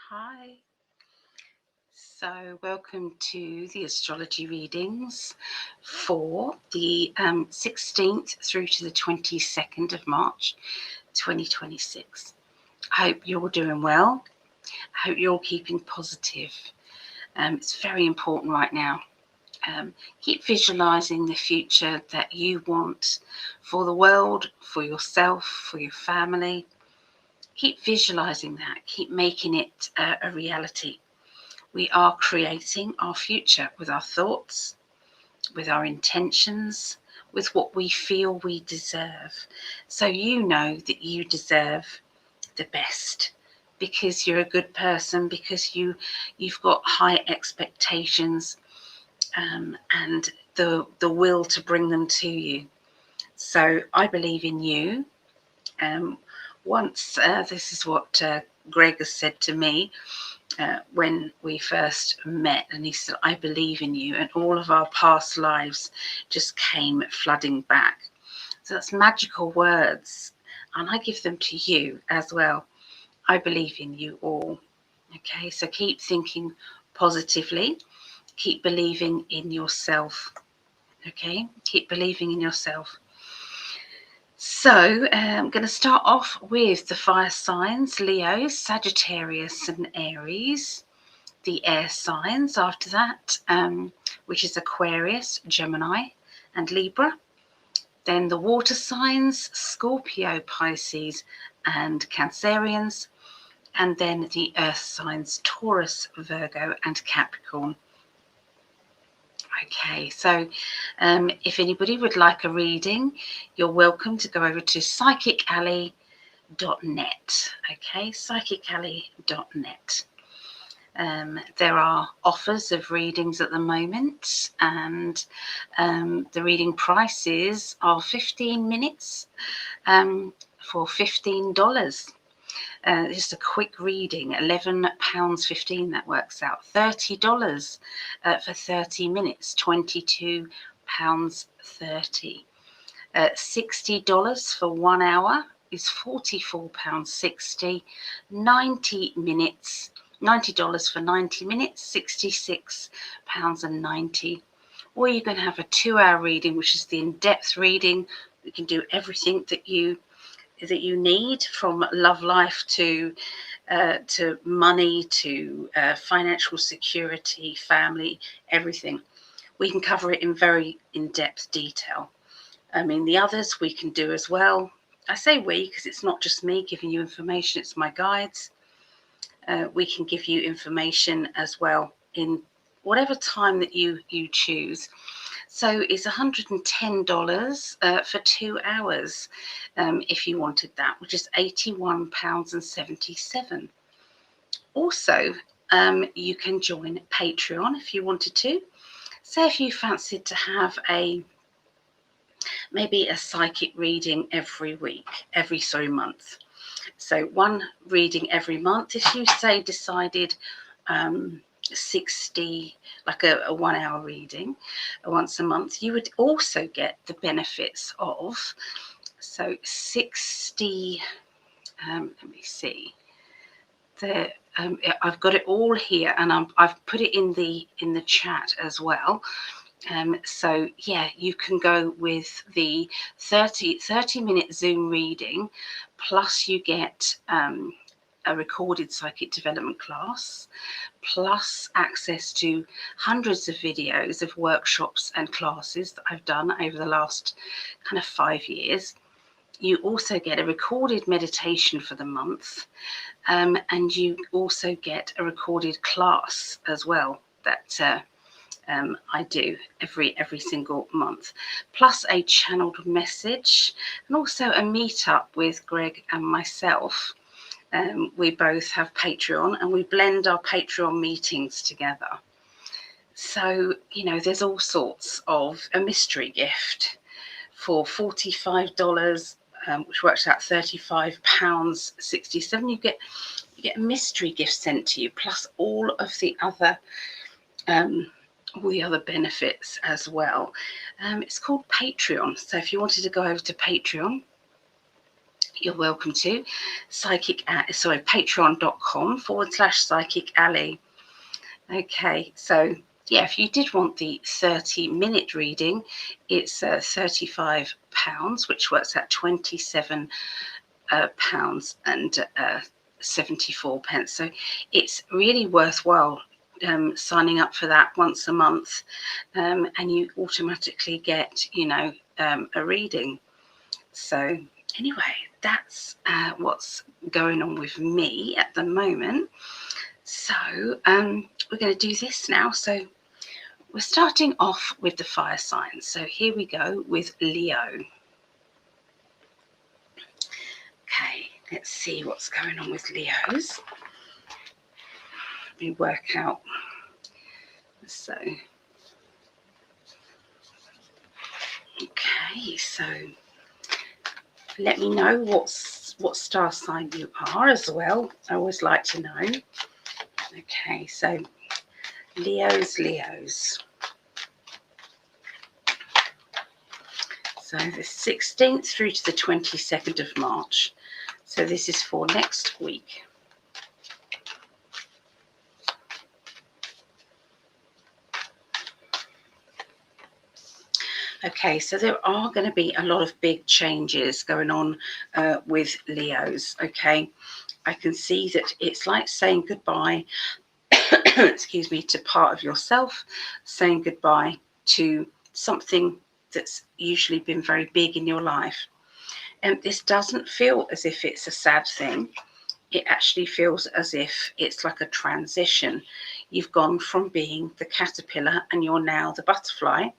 Hi. So, welcome to the astrology readings for the 16th through to the 22nd of March 2026. I hope you're all doing well. I hope you're all keeping positive. It's very important right now. Keep visualizing the future that you want for the world, for yourself, for your family. Keep visualizing that. Keep making it a reality. We are creating our future with our thoughts, with our intentions, with what we feel we deserve. So you know that you deserve the best because you're a good person, because you've got high expectations, and the will to bring them to you. So I believe in you. Once this is what Greg has said to me when we first met, and he said, I believe in you, and all of our past lives just came flooding back. So that's magical words, and I give them to you as well. I believe in you all. Okay, so keep thinking positively, keep believing in yourself. Okay, keep believing in yourself. So I'm going to start off with the fire signs: Leo, Sagittarius and Aries. The air signs after that, which is Aquarius, Gemini and Libra. Then the water signs: Scorpio, Pisces and Cancereans. And then the earth signs: Taurus, Virgo and Capricorn. Okay, so if anybody would like a reading, you're welcome to go over to psychicalley.net. Okay, psychicalley.net. There are offers of readings at the moment, and the reading prices are 15 minutes for $15. Just a quick reading, £11.15 that works out. $30 for 30 minutes, £22.30. $60 for 1 hour is £44.60. 90 minutes, $90 for 90 minutes, £66.90. Or you can have a 2-hour reading, which is the in-depth reading. We can do everything that you need, from love life to money, to financial security, family, everything. We can cover it in very in-depth detail. I mean, the others we can do as well. I say we because it's not just me giving you information, it's my guides. We can give you information as well in whatever time that you choose. So it's $110 for 2 hours if you wanted that, which is £81.77. Also, you can join Patreon if you wanted to. Say if you fancied to have maybe a psychic reading every month. So one reading every month. If you decided 60, like a 1 hour reading once a month, you would also get the benefits of 60. Let me see. I've got it all here, and I've put it in the chat as well. So yeah, you can go with the 30-minute Zoom reading, plus you get a recorded psychic development class, plus access to hundreds of videos of workshops and classes that I've done over the last kind of 5 years. You also get a recorded meditation for the month, and you also get a recorded class as well that I do every single month, plus a channeled message, and also a meetup with Greg and myself. We both have Patreon, and we blend our Patreon meetings together. So, there's all sorts of a mystery gift for $45, which works out £35.67. You get a mystery gift sent to you, plus all of the other benefits as well. It's called Patreon. So if you wanted to go over to Patreon, you're welcome to. Patreon.com/Psychic Alley. Okay, so yeah, if you did want the 30-minute reading, it's £35, which works out £27 and 74 pence. So it's really worthwhile signing up for that once a month, and you automatically get, a reading. So anyway, that's what's going on with me at the moment. So we're going to do this now. So we're starting off with the fire signs. So here we go with Leo. Okay, let's see what's going on with Leos. Let me work out. So, okay, so let me know what star sign you are as well. I always like to know. Okay, so Leos. So the 16th through to the 22nd of March. So this is for next week. Okay, so there are going to be a lot of big changes going on with Leos, okay? I can see that it's like saying goodbye, excuse me, to part of yourself, saying goodbye to something that's usually been very big in your life. And this doesn't feel as if it's a sad thing. It actually feels as if it's like a transition. You've gone from being the caterpillar and you're now the butterfly.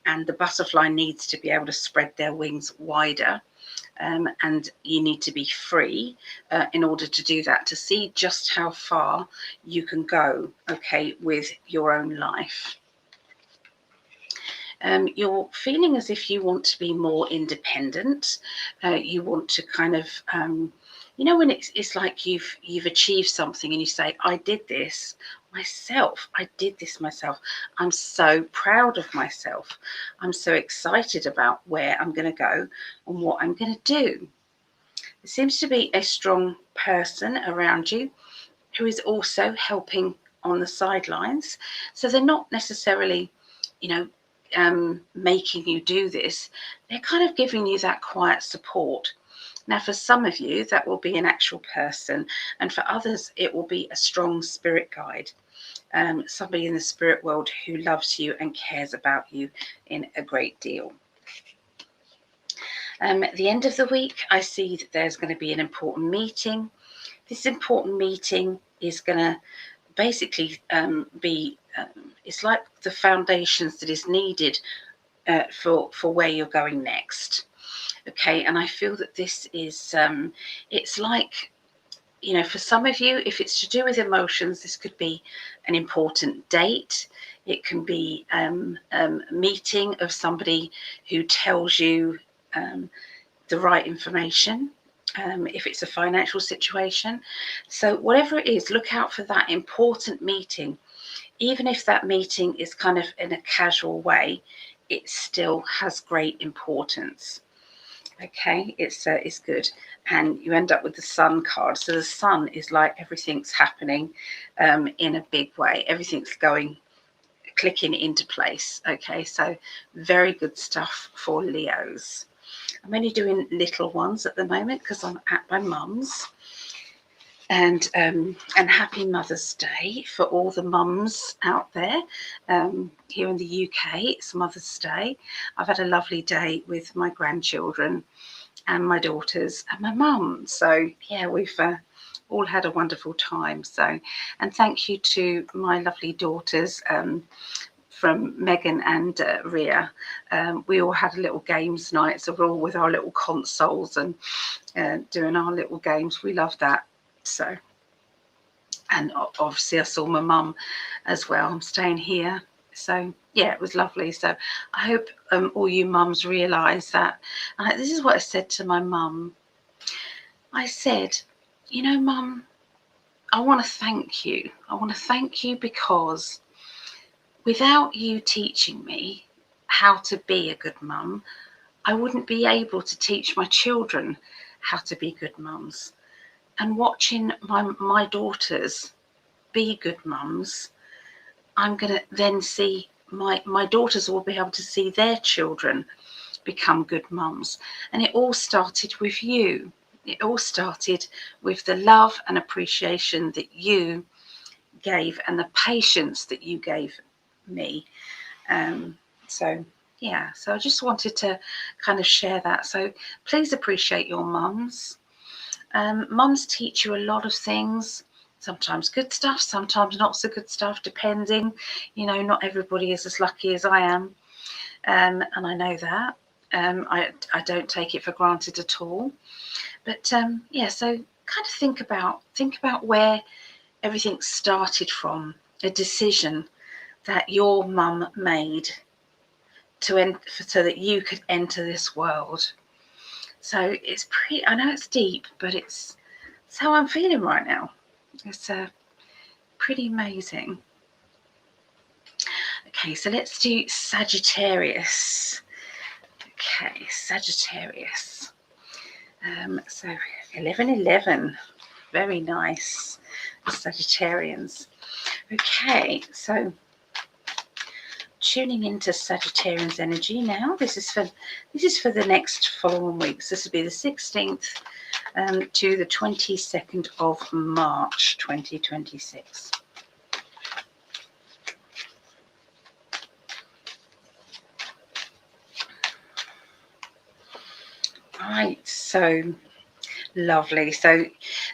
And the butterfly needs to be able to spread their wings wider, and you need to be free in order to do that, to see just how far you can go, okay, with your own life. You're feeling as if you want to be more independent. You want to kind of, when it's like you've achieved something and you say, I did this myself. I did this myself. I'm so proud of myself. I'm so excited about where I'm going to go and what I'm going to do. There seems to be a strong person around you who is also helping on the sidelines. So they're not necessarily, making you do this. They're kind of giving you that quiet support. Now, for some of you, that will be an actual person, and for others, it will be a strong spirit guide, somebody in the spirit world who loves you and cares about you in a great deal. At the end of the week, I see that there's going to be an important meeting. This important meeting is going to basically be, it's like the foundations that is needed for where you're going next. Okay, and I feel that this is, it's like, for some of you, if it's to do with emotions, this could be an important date. It can be a meeting of somebody who tells you the right information. If it's a financial situation. So whatever it is, look out for that important meeting. Even if that meeting is kind of in a casual way, it still has great importance. Okay, it's good. And you end up with the Sun card. So the Sun is like everything's happening in a big way. Everything's clicking into place. Okay, so very good stuff for Leos. I'm only doing little ones at the moment because I'm at my mum's. And happy Mother's Day for all the mums out there. Here in the UK, it's Mother's Day. I've had a lovely day with my grandchildren and my daughters and my mum. So yeah, we've all had a wonderful time. So, and thank you to my lovely daughters, from Megan and Ria. We all had a little games night, so we're all with our little consoles and doing our little games. We love that. So, and obviously I saw my mum as well. I'm staying here, so yeah, it was lovely. So I hope all you mums realise that. This is what I said to my mum. I said, Mum, I want to thank you. I want to thank you because without you teaching me how to be a good mum, I wouldn't be able to teach my children how to be good mums. And watching my daughters be good mums, I'm going to then see my daughters will be able to see their children become good mums. And it all started with you. It all started with the love and appreciation that you gave and the patience that you gave me. So yeah, so I just wanted to kind of share that. So please appreciate your mums. Mums teach you a lot of things, sometimes good stuff, sometimes not so good stuff, depending. You know, not everybody is as lucky as I am, and I know that. I don't take it for granted at all. But yeah, so kind of think about where everything started from, a decision that your mum made so that you could enter this world. So it's pretty, I know it's deep, but it's how I'm feeling right now. It's pretty amazing. Okay, so let's do Sagittarius. Okay, Sagittarius. So 11:11, very nice, Sagittarians. Okay, so tuning into Sagittarians energy now. This is for the next following weeks. This will be the 16th to the 22nd of March 2026. Right, so lovely. So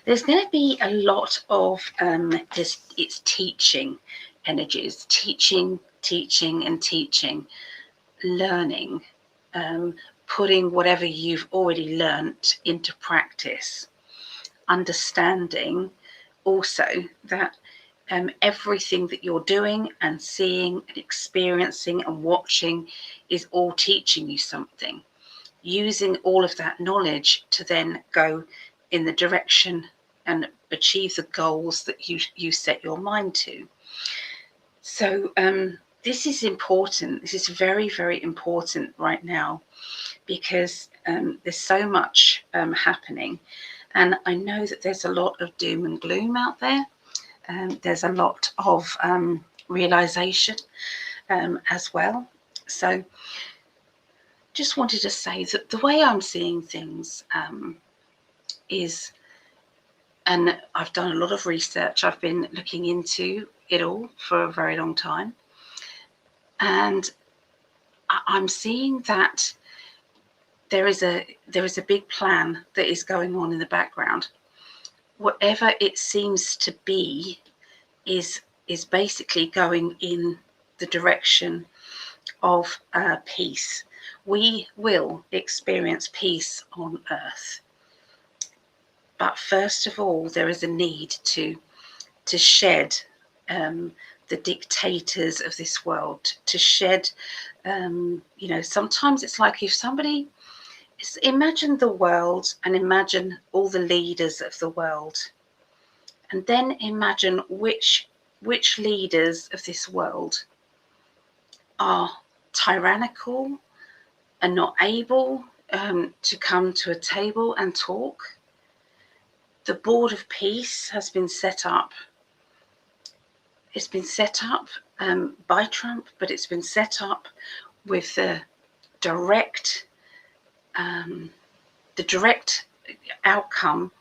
there's going to be a lot of it's teaching energies, teaching and teaching, learning, putting whatever you've already learnt into practice, understanding also that everything that you're doing and seeing and experiencing and watching is all teaching you something. Using all of that knowledge to then go in the direction and achieve the goals that you set your mind to. So this is important. This is very, very important right now, because there's so much happening, and I know that there's a lot of doom and gloom out there. There's a lot of realization as well. So just wanted to say that the way I'm seeing things is, and I've done a lot of research, I've been looking into it all for a very long time, and I'm seeing that there is a big plan that is going on in the background. Whatever it seems to be is basically going in the direction of peace. We will experience peace on Earth, but first of all, there is a need to shed the dictators of this world, to shed. Sometimes it's like if somebody. Imagine the world and imagine all the leaders of the world, and then imagine which leaders of this world are tyrannical and not able to come to a table and talk. The Board of Peace has been set up. It's been set up by Trump, but it's been set up with the direct outcome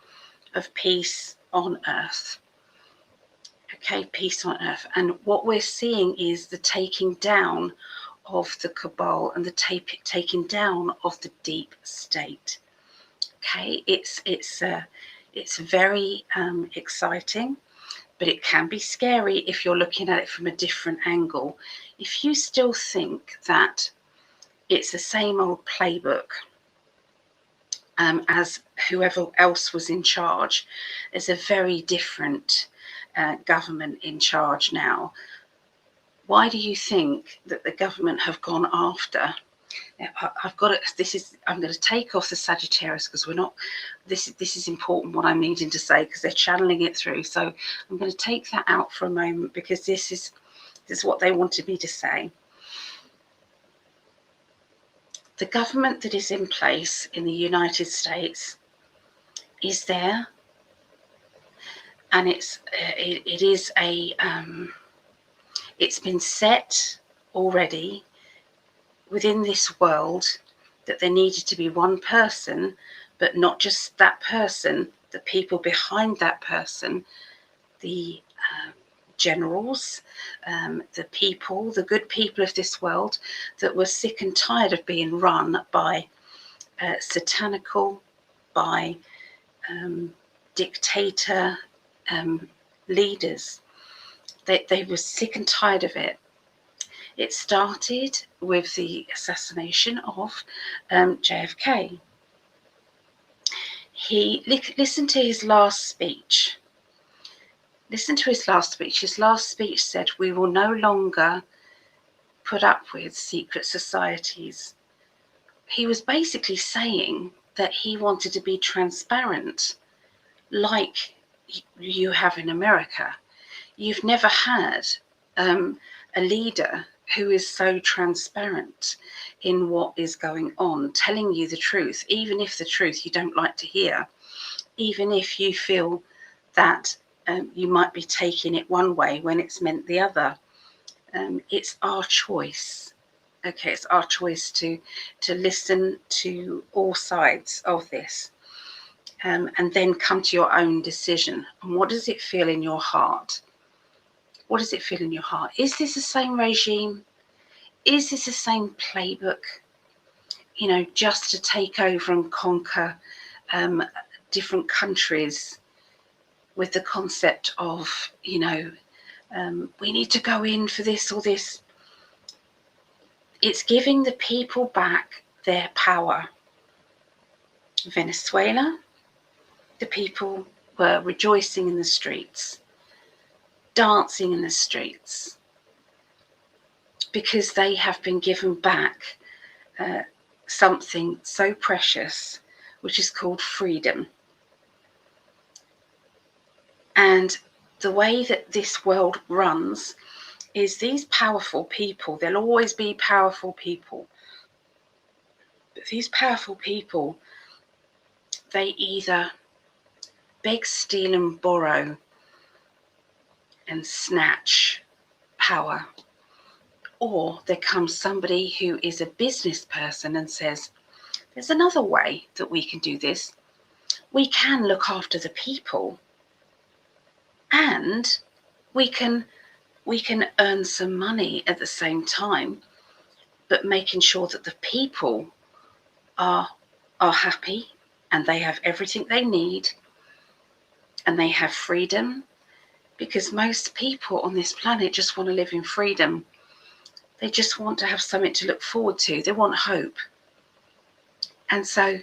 of peace on Earth. Okay, peace on Earth. And what we're seeing is the taking down of the cabal and the taking down of the deep state. Okay, it's very exciting, but it can be scary if you're looking at it from a different angle. If you still think that it's the same old playbook as whoever else was in charge, there's a very different government in charge now. Why do you think that the government have gone after? I'm going to take off the Sagittarius because we're not. This is important what I'm needing to say, because they're channeling it through. So I'm going to take that out for a moment, because this is what they wanted me to say. The government that is in place in the United States is there, and it is a it's been set already within this world that there needed to be one person, but not just that person, the people behind that person, the generals, the good people of this world that were sick and tired of being run by satanical, by dictator leaders. They were sick and tired of it. It started with the assassination of JFK. Listen to his last speech. Listen to his last speech. His last speech said, "We will no longer put up with secret societies." He was basically saying that he wanted to be transparent, like you have in America. You've never had a leader who is so transparent in what is going on, telling you the truth, even if the truth you don't like to hear, even if you feel that you might be taking it one way when it's meant the other. It's our choice. Okay, it's our choice to listen to all sides of this, and then come to your own decision. And what does it feel in your heart? What does it feel in your heart? Is this the same regime? Is this the same playbook? You know, just to take over and conquer different countries with the concept of, you know, we need to go in for this or this. It's giving the people back their power. Venezuela, the people were rejoicing in the streets, dancing in the streets, because they have been given back something so precious, which is called freedom. And the way that this world runs is these powerful people, there'll always be powerful people, but these powerful people, they either beg, steal and borrow and snatch power, or there comes somebody who is a business person and says, there's another way that we can do this. We can look after the people, and we can earn some money at the same time, but making sure that the people are happy and they have everything they need and they have freedom, because most people on this planet just want to live in freedom. They just want to have something to look forward to. They want hope. And so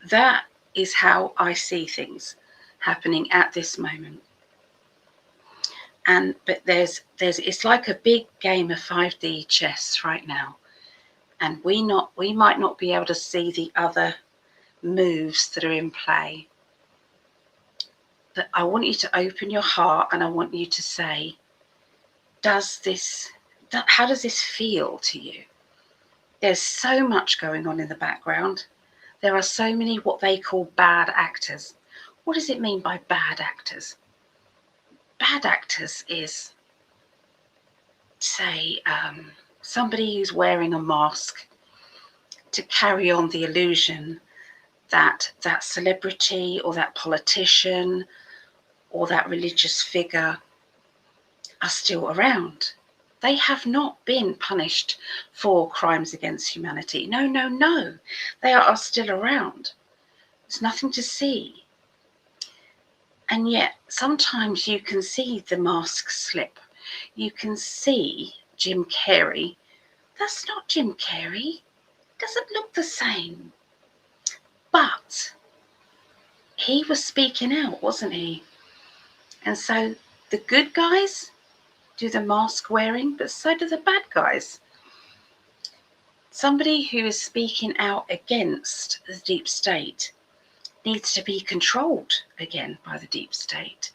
that is how I see things happening at this moment. But there's it's like a big game of 5D chess right now, and we might not be able to see the other moves that are in play. But I want you to open your heart, and I want you to say, how does this feel to you? There's so much going on in the background. There are so many what they call bad actors. What does it mean by bad actors? Bad actors is, say, somebody who's wearing a mask to carry on the illusion that that celebrity or that politician or that religious figure are still around. They have not been punished for crimes against humanity. No. They are still around. There's nothing to see. And yet, sometimes you can see the mask slip. You can see Jim Carrey. That's not Jim Carrey. Doesn't look the same. But he was speaking out, wasn't he? And so the good guys do the mask wearing, but so do the bad guys. Somebody who is speaking out against the deep state needs to be controlled again by the deep state.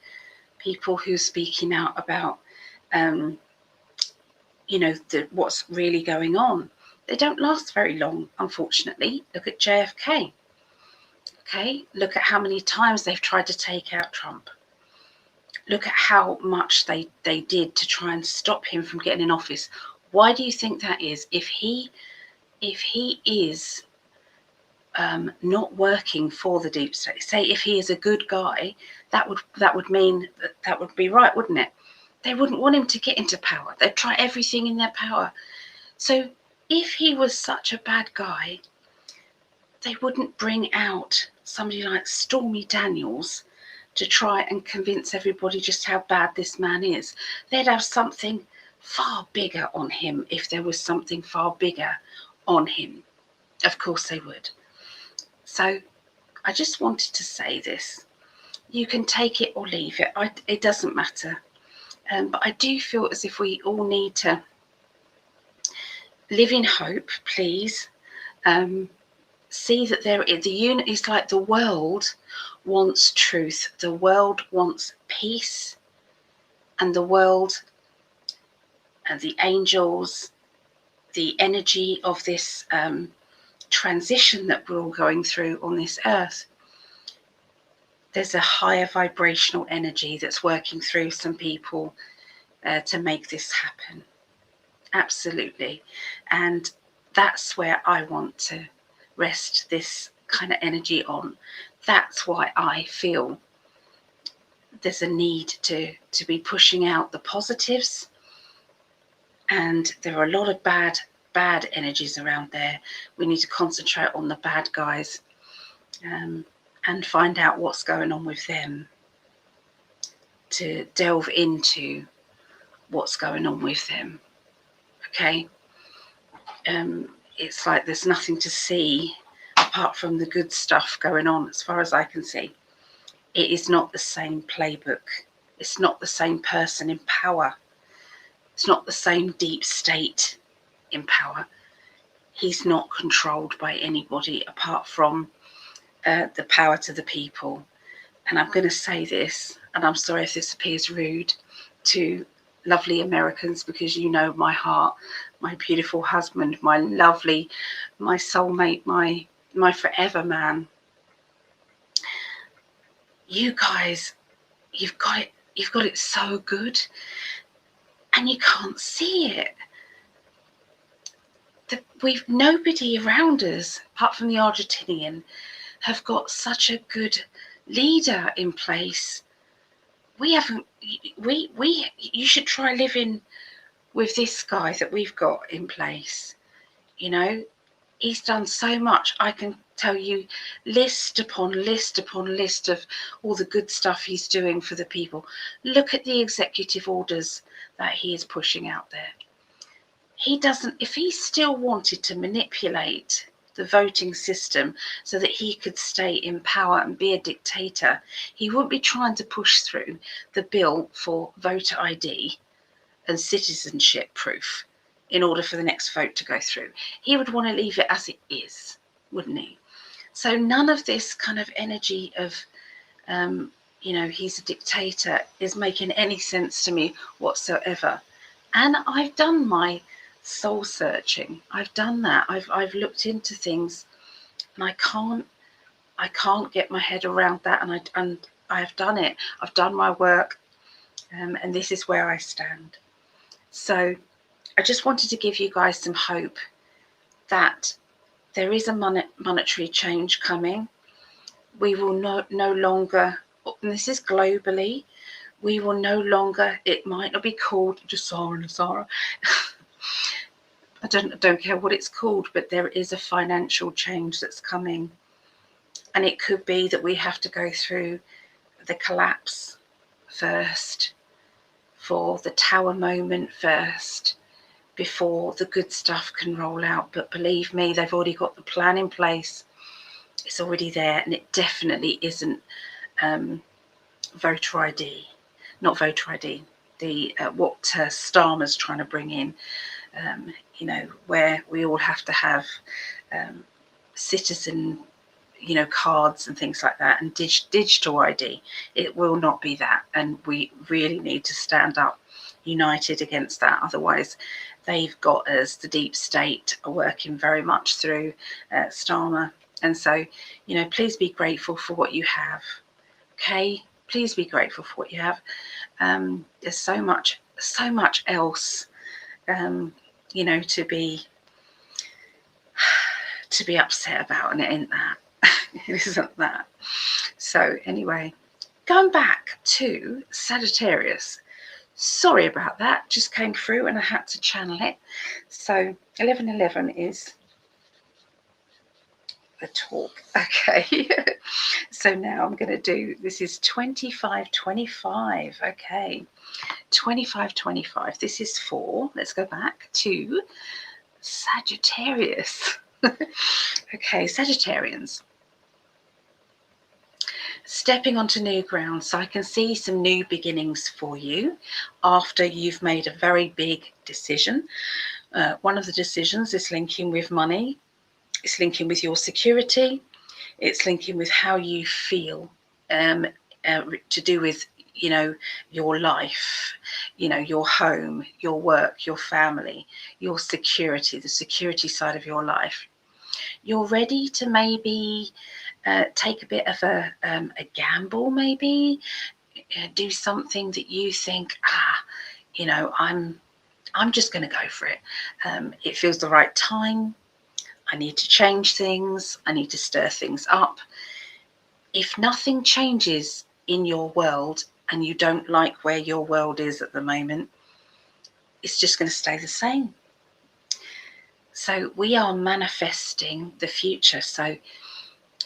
People who are speaking out about, what's really going on, they don't last very long, unfortunately. Look at JFK. Okay, look at how many times they've tried to take out Trump. Look at how much they did to try and stop him from getting in office. Why do you think that is? If he is not working for the deep state, say if he is a good guy, that would mean that would be right, wouldn't it? They wouldn't want him to get into power. They'd try everything in their power. So if he was such a bad guy, they wouldn't bring out somebody like Stormy Daniels to try and convince everybody just how bad this man is. They'd have something far bigger on him if there was something far bigger on him. Of course they would. So I just wanted to say this. You can take it or leave it. It doesn't matter. But I do feel as if we all need to live in hope, please. See that the unit is like the world wants truth. The world wants peace. And the world and the angels, the energy of this transition that we're all going through on this earth, there's a higher vibrational energy that's working through some people to make this happen. Absolutely. And that's where I want to rest this kind of energy on. That's why I feel there's a need to be pushing out the positives. And there are a lot of bad energies around there. We need to concentrate on the bad guys and find out what's going on with them, to delve into what's going on with them. Okay? It's like there's nothing to see apart from the good stuff going on, as far as I can see. It is not the same playbook. It's not the same person in power. It's not the same deep state in power. He's not controlled by anybody apart from the power to the people. And I'm going to say this, and I'm sorry if this appears rude to lovely Americans, because you know my heart, my beautiful husband, my lovely, my soulmate, my forever man. You guys, you've got it so good, and you can't see it. Nobody around us, apart from the Argentinian, have got such a good leader in place. You should try living with this guy that we've got in place. You know, he's done so much. I can tell you list upon list upon list of all the good stuff he's doing for the people. Look at the executive orders that he is pushing out there. If he still wanted to manipulate the voting system so that he could stay in power and be a dictator, he wouldn't be trying to push through the bill for voter ID and citizenship proof in order for the next vote to go through. He would want to leave it as it is, wouldn't he? So none of this kind of energy of, he's a dictator is making any sense to me whatsoever. And I've done my soul searching. I've done that. I've looked into things, and I can't get my head around that. And I have done it. I've done my work, and this is where I stand. So I just wanted to give you guys some hope that there is a monetary change coming. We will no longer, and this is globally, we will no longer, it might not be called just Sarah. I don't care what it's called, but there is a financial change that's coming. And it could be that we have to go through the collapse first, for the tower moment first, before the good stuff can roll out. But believe me, they've already got the plan in place. It's already there, and it definitely isn't voter ID. Not voter ID. What Starmer's trying to bring in. Where we all have to have citizen, cards and things like that, and digital ID. It will not be that, and we really need to stand up united against that. Otherwise, they've got us, the deep state, are working very much through Starmer And so, you know, please be grateful for what you have. Okay, please be grateful for what you have. There's so much else, you know, to be upset about, and it ain't that. It isn't that. So anyway, going back to Sagittarius. Sorry about that, just came through and I had to channel it. So 1111 is the talk. Okay. So now I'm going to do, this is 2525. Okay. 2525. This is for, let's go back to Sagittarius. Okay, Sagittarians. Stepping onto new ground. So I can see some new beginnings for you after you've made a very big decision. One of the decisions is linking with money. It's linking with your security. It's linking with how you feel, to do with, you know, your life, you know, your home, your work, your family, your security, the security side of your life. You're ready to maybe take a bit of a gamble, maybe do something that you think, you know, I'm just going to go for it. It feels the right time. I need to change things. I need to stir things up. If nothing changes in your world and you don't like where your world is at the moment, it's just going to stay the same. So we are manifesting the future. So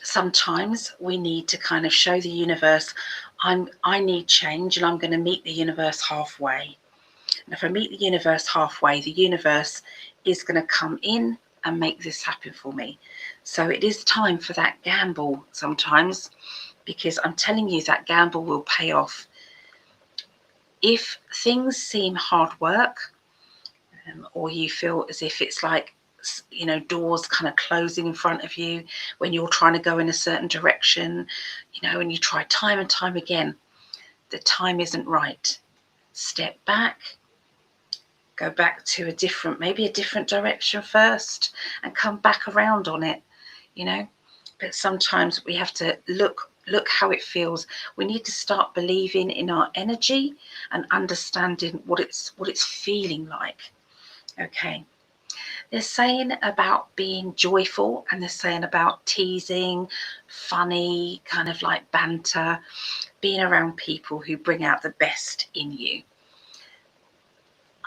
sometimes we need to kind of show the universe, I need change, and I'm going to meet the universe halfway. And if I meet the universe halfway, the universe is going to come in and make this happen for me. So it is time for that gamble sometimes, because I'm telling you that gamble will pay off. If things seem hard work, or you feel as if it's like, you know, doors kind of closing in front of you when you're trying to go in a certain direction, you know, and you try time and time again, the time isn't right. Step back, go back to maybe a different direction first, and come back around on it, you know. But sometimes we have to look how it feels. We need to start believing in our energy and understanding what it's feeling like. Okay. They're saying about being joyful, and they're saying about teasing, funny, kind of like banter, being around people who bring out the best in you.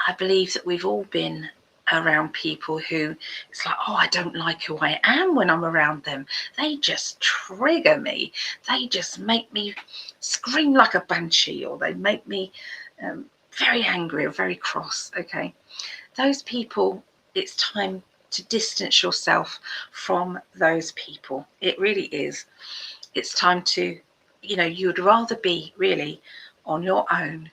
I believe that we've all been around people who it's like, oh, I don't like who I am when I'm around them. They just trigger me. They just make me scream like a banshee, or they make me very angry or very cross. Okay. Those people, it's time to distance yourself from those people. It really is. It's time to, you know, you'd rather be really on your own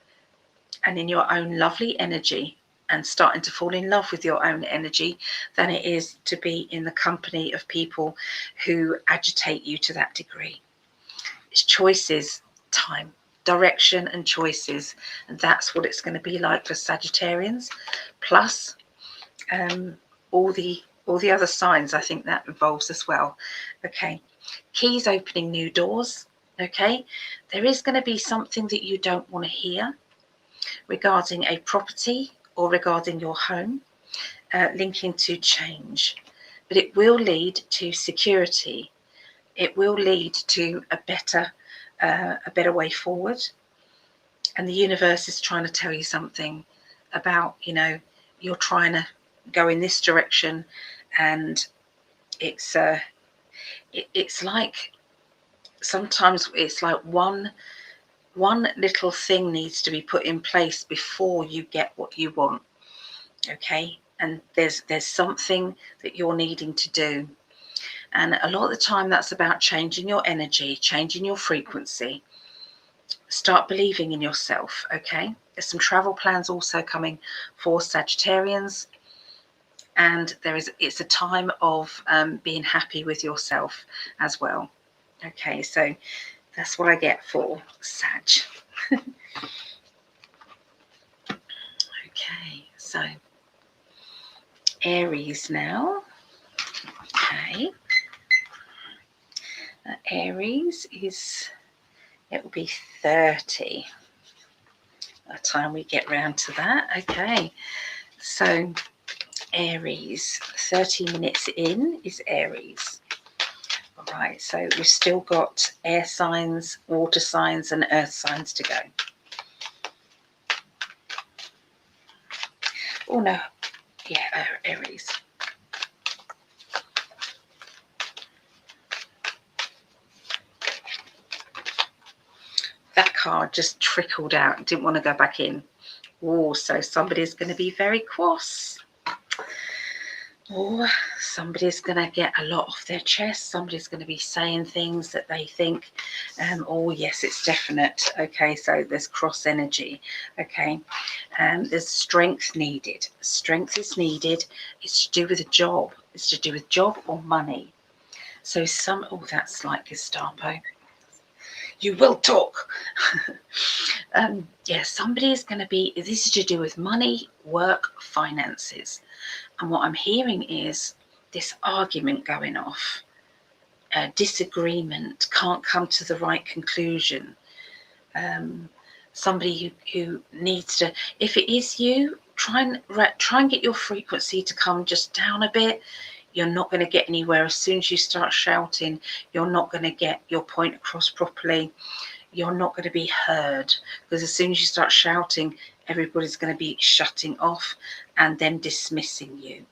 and in your own lovely energy and starting to fall in love with your own energy than it is to be in the company of people who agitate you to that degree. It's choices time, direction and choices, and that's what it's going to be like for Sagittarians, plus all the other signs I think that involves as well. Okay, keys opening new doors. Okay, there is going to be something that you don't want to hear regarding a property or regarding your home, linking to change, but it will lead to security. It will lead to a better way forward, and the universe is trying to tell you something about, you know, you're trying to go in this direction, and it's like sometimes it's like one little thing needs to be put in place before you get what you want. Okay, and there's something that you're needing to do, and a lot of the time that's about changing your energy, changing your frequency. Start believing in yourself. Okay, there's some travel plans also coming for Sagittarians, and it's a time of being happy with yourself as well. Okay, so that's what I get for Sag. Okay, so Aries now. Okay, Aries it will be 30 by the time we get round to that. Okay, so Aries, 30 minutes in is Aries. All right, so we've still got air signs, water signs, and earth signs to go. Oh no, yeah, Aries. That card just trickled out, didn't want to go back in. Oh, so somebody's going to be very cross. Or somebody's going to get a lot off their chest. Somebody's going to be saying things that they think, oh yes, it's definite. Okay, so there's cross energy. Okay, there's strength needed. Strength is needed. It's to do with a job. It's to do with job or money. So oh, that's like Gestapo. You will talk. Yeah, somebody is going to be, this is to do with money, work, finances. And what I'm hearing is this argument going off, disagreement, can't come to the right conclusion. Somebody who needs to, if it is you, try and get your frequency to come just down a bit. You're not going to get anywhere. As soon as you start shouting, you're not going to get your point across properly. You're not going to be heard, because as soon as you start shouting, everybody's going to be shutting off and then dismissing you.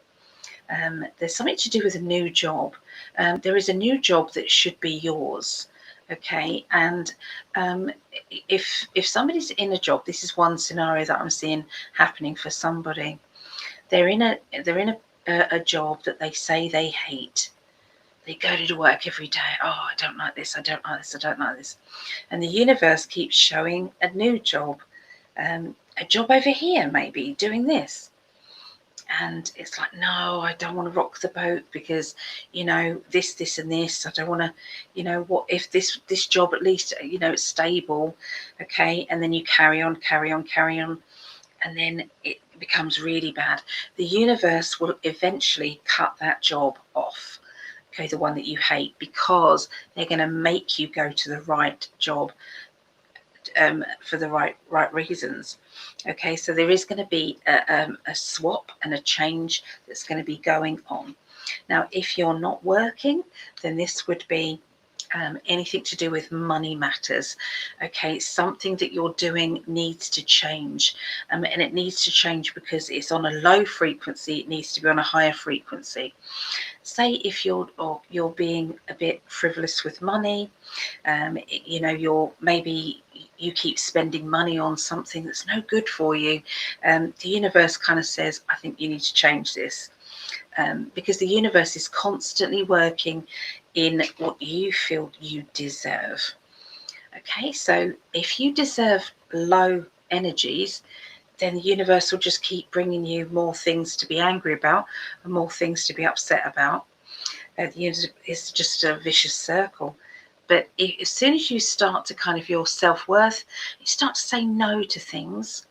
There's something to do with a new job. There is a new job that should be yours. Okay, and if somebody's in a job, this is one scenario that I'm seeing happening for somebody. They're in a job that they say they hate. They go to work every day. Oh, I don't like this. I don't like this. I don't like this. And the universe keeps showing a new job, a job over here, maybe doing this. And it's like, no, I don't want to rock the boat because, you know, this and this. I don't want to, you know, what if this job at least, you know, it's stable. Okay. And then you carry on. And then it becomes really bad. The universe will eventually cut that job off. Okay, the one that you hate, because they're going to make you go to the right job for the right reasons. Okay, so there is going to be a swap and a change that's going to be going on. Now, if you're not working, then this would be anything to do with money matters. Okay, something that you're doing needs to change, and it needs to change because it's on a low frequency. It needs to be on a higher frequency. Say if you're being a bit frivolous with money, you know, maybe you keep spending money on something that's no good for you. The universe kind of says, I think you need to change this. Because the universe is constantly working in what you feel you deserve. Okay, so if you deserve low energies, then the universe will just keep bringing you more things to be angry about and more things to be upset about. It's just a vicious circle. But as soon as you start to kind of your self-worth, you start to say no to things,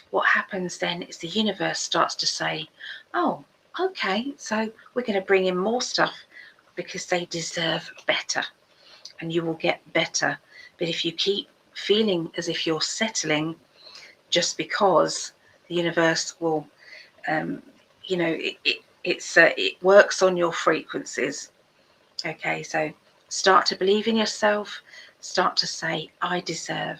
what happens then is the universe starts to say, oh, okay, so we're going to bring in more stuff because they deserve better, and you will get better. But if you keep feeling as if you're settling just because, the universe will, you know, it works on your frequencies. Okay, so start to believe in yourself. Start to say, I deserve.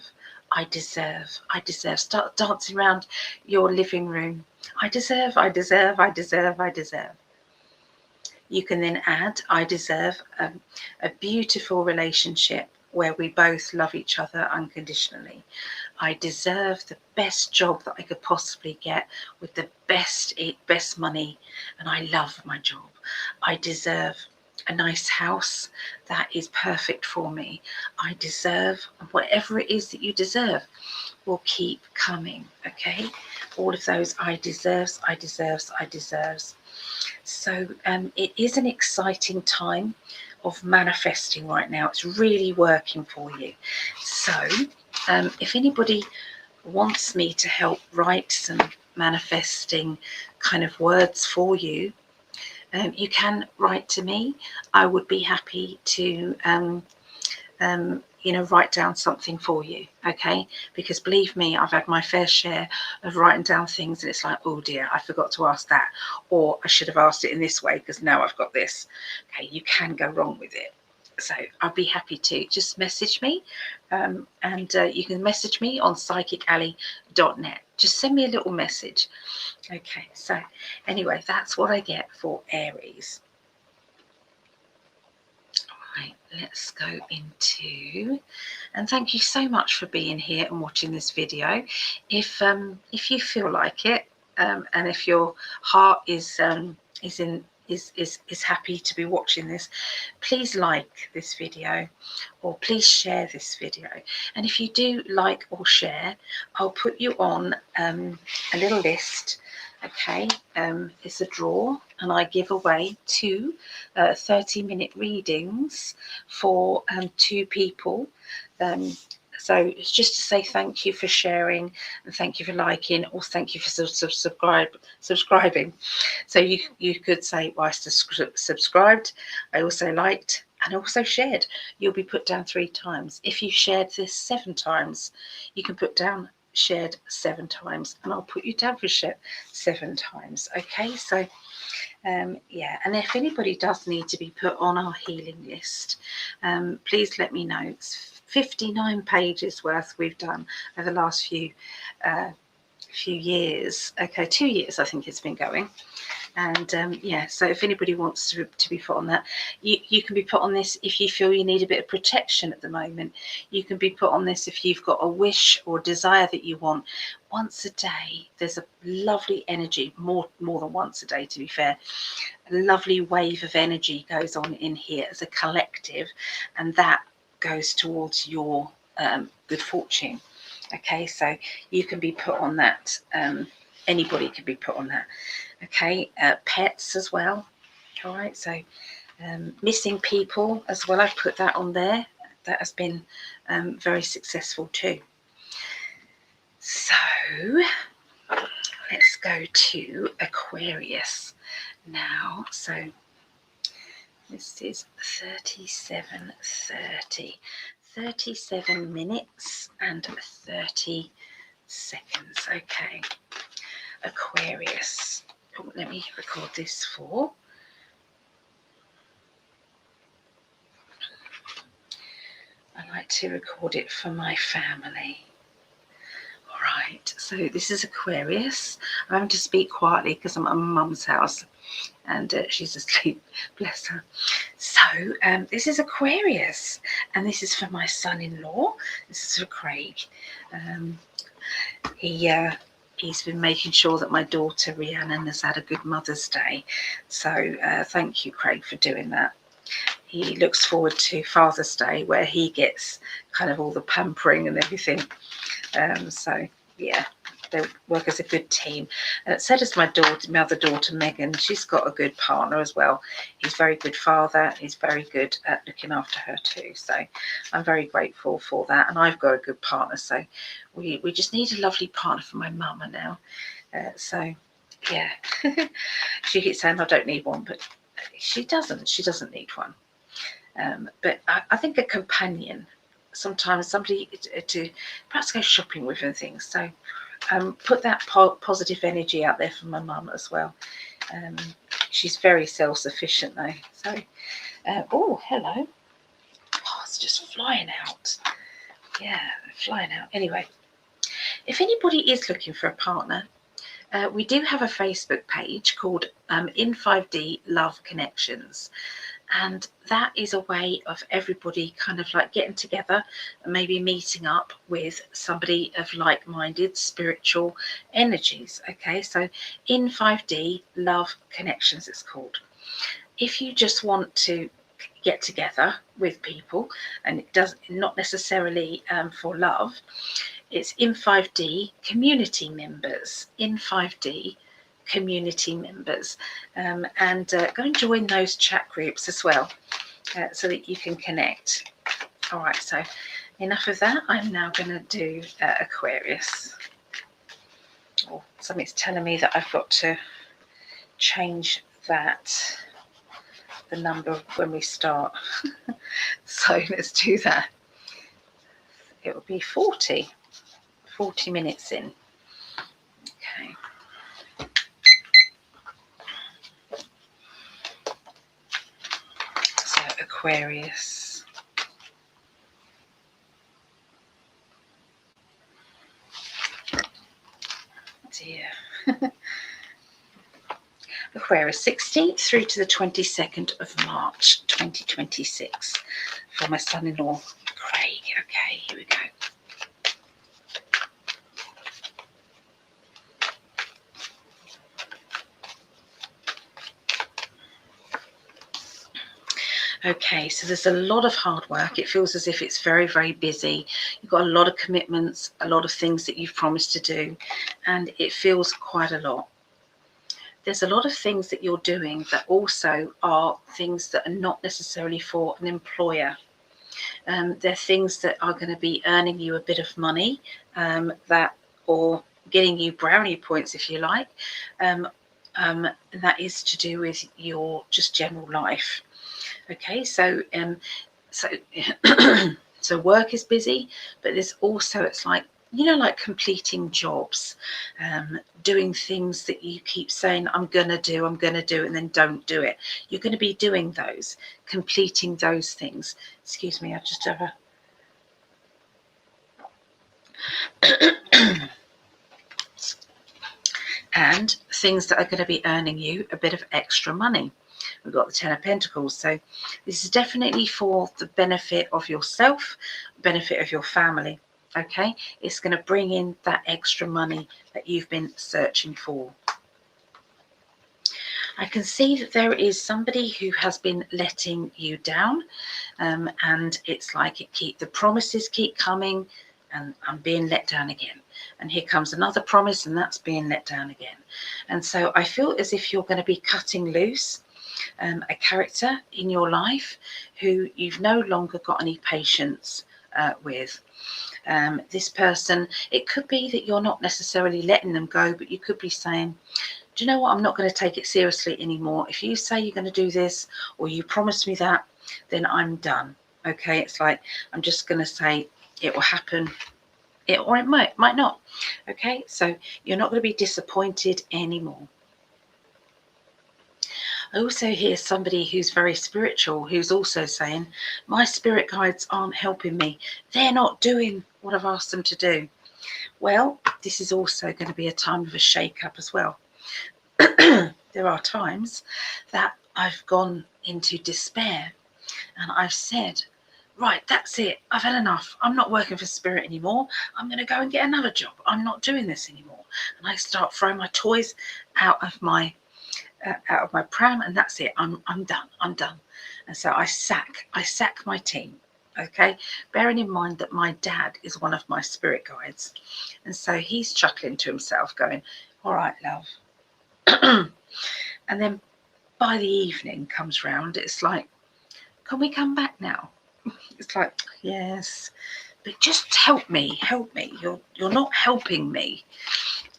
I deserve. I deserve. Start dancing around your living room. I deserve. I deserve. I deserve. I deserve. You can then add, I deserve a beautiful relationship where we both love each other unconditionally. I deserve the best job that I could possibly get with the best money, and I love my job. I deserve a nice house that is perfect for me. I deserve, whatever it is that you deserve will keep coming. Okay, all of those I deserves, I deserves, I deserves. So it is an exciting time of manifesting right now. It's really working for you. So if anybody wants me to help write some manifesting kind of words for you, You can write to me. I would be happy to write down something for you, okay? Because believe me, I've had my fair share of writing down things and it's like, oh dear, I forgot to ask that, or I should have asked it in this way because now I've got this. Okay, you can go wrong with it. So I'll be happy to just message me, and you can message me on psychicalley.net. Just send me a little message. Okay, so anyway, that's what I get for Aries. Right, let's go into, and thank you so much for being here and watching this video. If you feel like it, and if your heart is happy to be watching this, please like this video, or please share this video. And if you do like or share, I'll put you on a little list. Okay, it's a draw, and I give away 2 30-minute readings for 2 people. So it's just to say thank you for sharing, and thank you for liking, or thank you for subscribing. So you could say, well, I subscribed, I also liked, and also shared. You'll be put down 3 times. If you shared this 7 times, you can put down shared 7 times, and I'll put you down for shared 7 times. Okay, so yeah, and if anybody does need to be put on our healing list, please let me know. It's 59 pages worth we've done over the last few years. Okay, 2 years I think it's been going. And yeah, so if anybody wants to be put on that, you can be put on this if you feel you need a bit of protection at the moment. You can be put on this if you've got a wish or desire that you want. Once a day, there's a lovely energy, more than once a day to be fair. A lovely wave of energy goes on in here as a collective, and that goes towards your good fortune. Okay, so you can be put on that. Anybody can be put on that. Okay, pets as well. All right, so missing people as well, I've put that on there. That has been very successful too. So let's go to Aquarius now. So this is 37 minutes and 30 seconds. Okay, Aquarius. Oh, let me record this for. I like to record it for my family. All right, so this is Aquarius. I'm having to speak quietly because I'm at my mum's house and she's asleep, bless her. So this is Aquarius, and this is for my son-in-law. This is for Craig. He's been making sure that my daughter Rhiannon has had a good Mother's Day. So thank you, Craig, for doing that. He looks forward to Father's Day, where he gets kind of all the pampering and everything. So yeah, they work as a good team. And so does my other daughter Megan. She's got a good partner as well. He's a very good father. He's very good at looking after her too. So I'm very grateful for that. And I've got a good partner. So we just need a lovely partner for my mama now. So yeah, she keeps saying I don't need one, but she doesn't. She doesn't need one. But I think a companion, sometimes somebody to perhaps go shopping with and things. So put that positive energy out there for my mum as well. She's very self-sufficient though. So, oh, hello. Oh, it's just flying out. Yeah, flying out. Anyway, if anybody is looking for a partner, we do have a Facebook page called In 5D Love Connections. And that is a way of everybody kind of like getting together and maybe meeting up with somebody of like-minded spiritual energies. Okay, so In 5D Love Connections it's called. If you just want to get together with people, and it does not necessarily for love, it's In 5D community members. In 5D community members, and go and join those chat groups as well, so that you can connect. All right, so enough of that. I'm now going to do Aquarius. Oh, something's telling me that I've got to change that the number when we start. So let's do that. It will be 40 minutes in. Okay. So Aquarius. Dear. Aquarius, 16th through to the 22nd of March 2026. For my son-in-law, Craig. Okay, here we go. Okay, so there's a lot of hard work. It feels as if it's very, very busy. You've got a lot of commitments, a lot of things that you've promised to do, and it feels quite a lot. There's a lot of things that you're doing that also are things that are not necessarily for an employer. They're things that are going to be earning you a bit of money, or getting you brownie points, if you like. And that is to do with your just general life. Okay, so so work is busy, but there's also, it's like, you know, like completing jobs, doing things that you keep saying, I'm going to do, and then don't do it. You're going to be doing those, completing those things. Excuse me, I just have a... and things that are going to be earning you a bit of extra money. We've got the Ten of Pentacles. So this is definitely for the benefit of yourself, benefit of your family. Okay, it's going to bring in that extra money that you've been searching for. I can see that there is somebody who has been letting you down, and it's like the promises keep coming, and I'm being let down again. And here comes another promise, and that's being let down again. And so I feel as if you're going to be cutting loose a character in your life who you've no longer got any patience with. This person, it could be that you're not necessarily letting them go, but you could be saying, do you know what, I'm not going to take it seriously anymore. If you say you're going to do this, or you promise me that, then I'm done. Okay, it's like, I'm just going to say it will happen, or it might not. Okay, so you're not going to be disappointed anymore. I also hear somebody who's very spiritual who's also saying, my spirit guides aren't helping me. They're not doing what I've asked them to do. Well, this is also going to be a time of a shake-up as well. There are times that I've gone into despair and I've said, right, that's it. I've had enough. I'm not working for spirit anymore. I'm going to go and get another job. I'm not doing this anymore. And I start throwing my toys out of my pram, and that's it. I'm done. I'm done. And so I sack my team. Okay, bearing in mind that my dad is one of my spirit guides, and so he's chuckling to himself, going, "All right, love." And then by the evening comes round, it's like, "Can we come back now?" It's like, "Yes, but just help me. You're not helping me."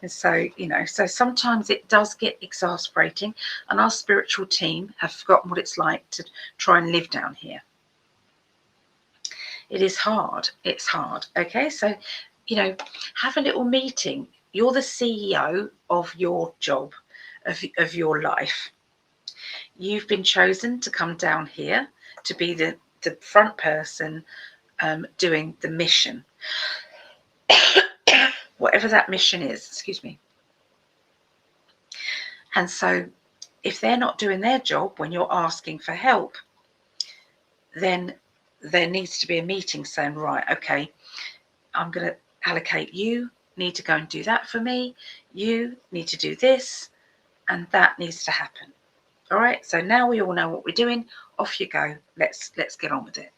And so, you know, so sometimes it does get exasperating, and our spiritual team have forgotten what it's like to try and live down here. It is hard. It's hard. Okay, so, you know, have a little meeting. You're the CEO of your job, of your life. You've been chosen to come down here to be the front person doing the mission. Whatever that mission is, excuse me. And so if they're not doing their job when you're asking for help, then there needs to be a meeting saying, right, okay, I'm going to allocate, you need to go and do that for me, you need to do this, and that needs to happen. All right, so now we all know what we're doing. Off you go. Let's get on with it.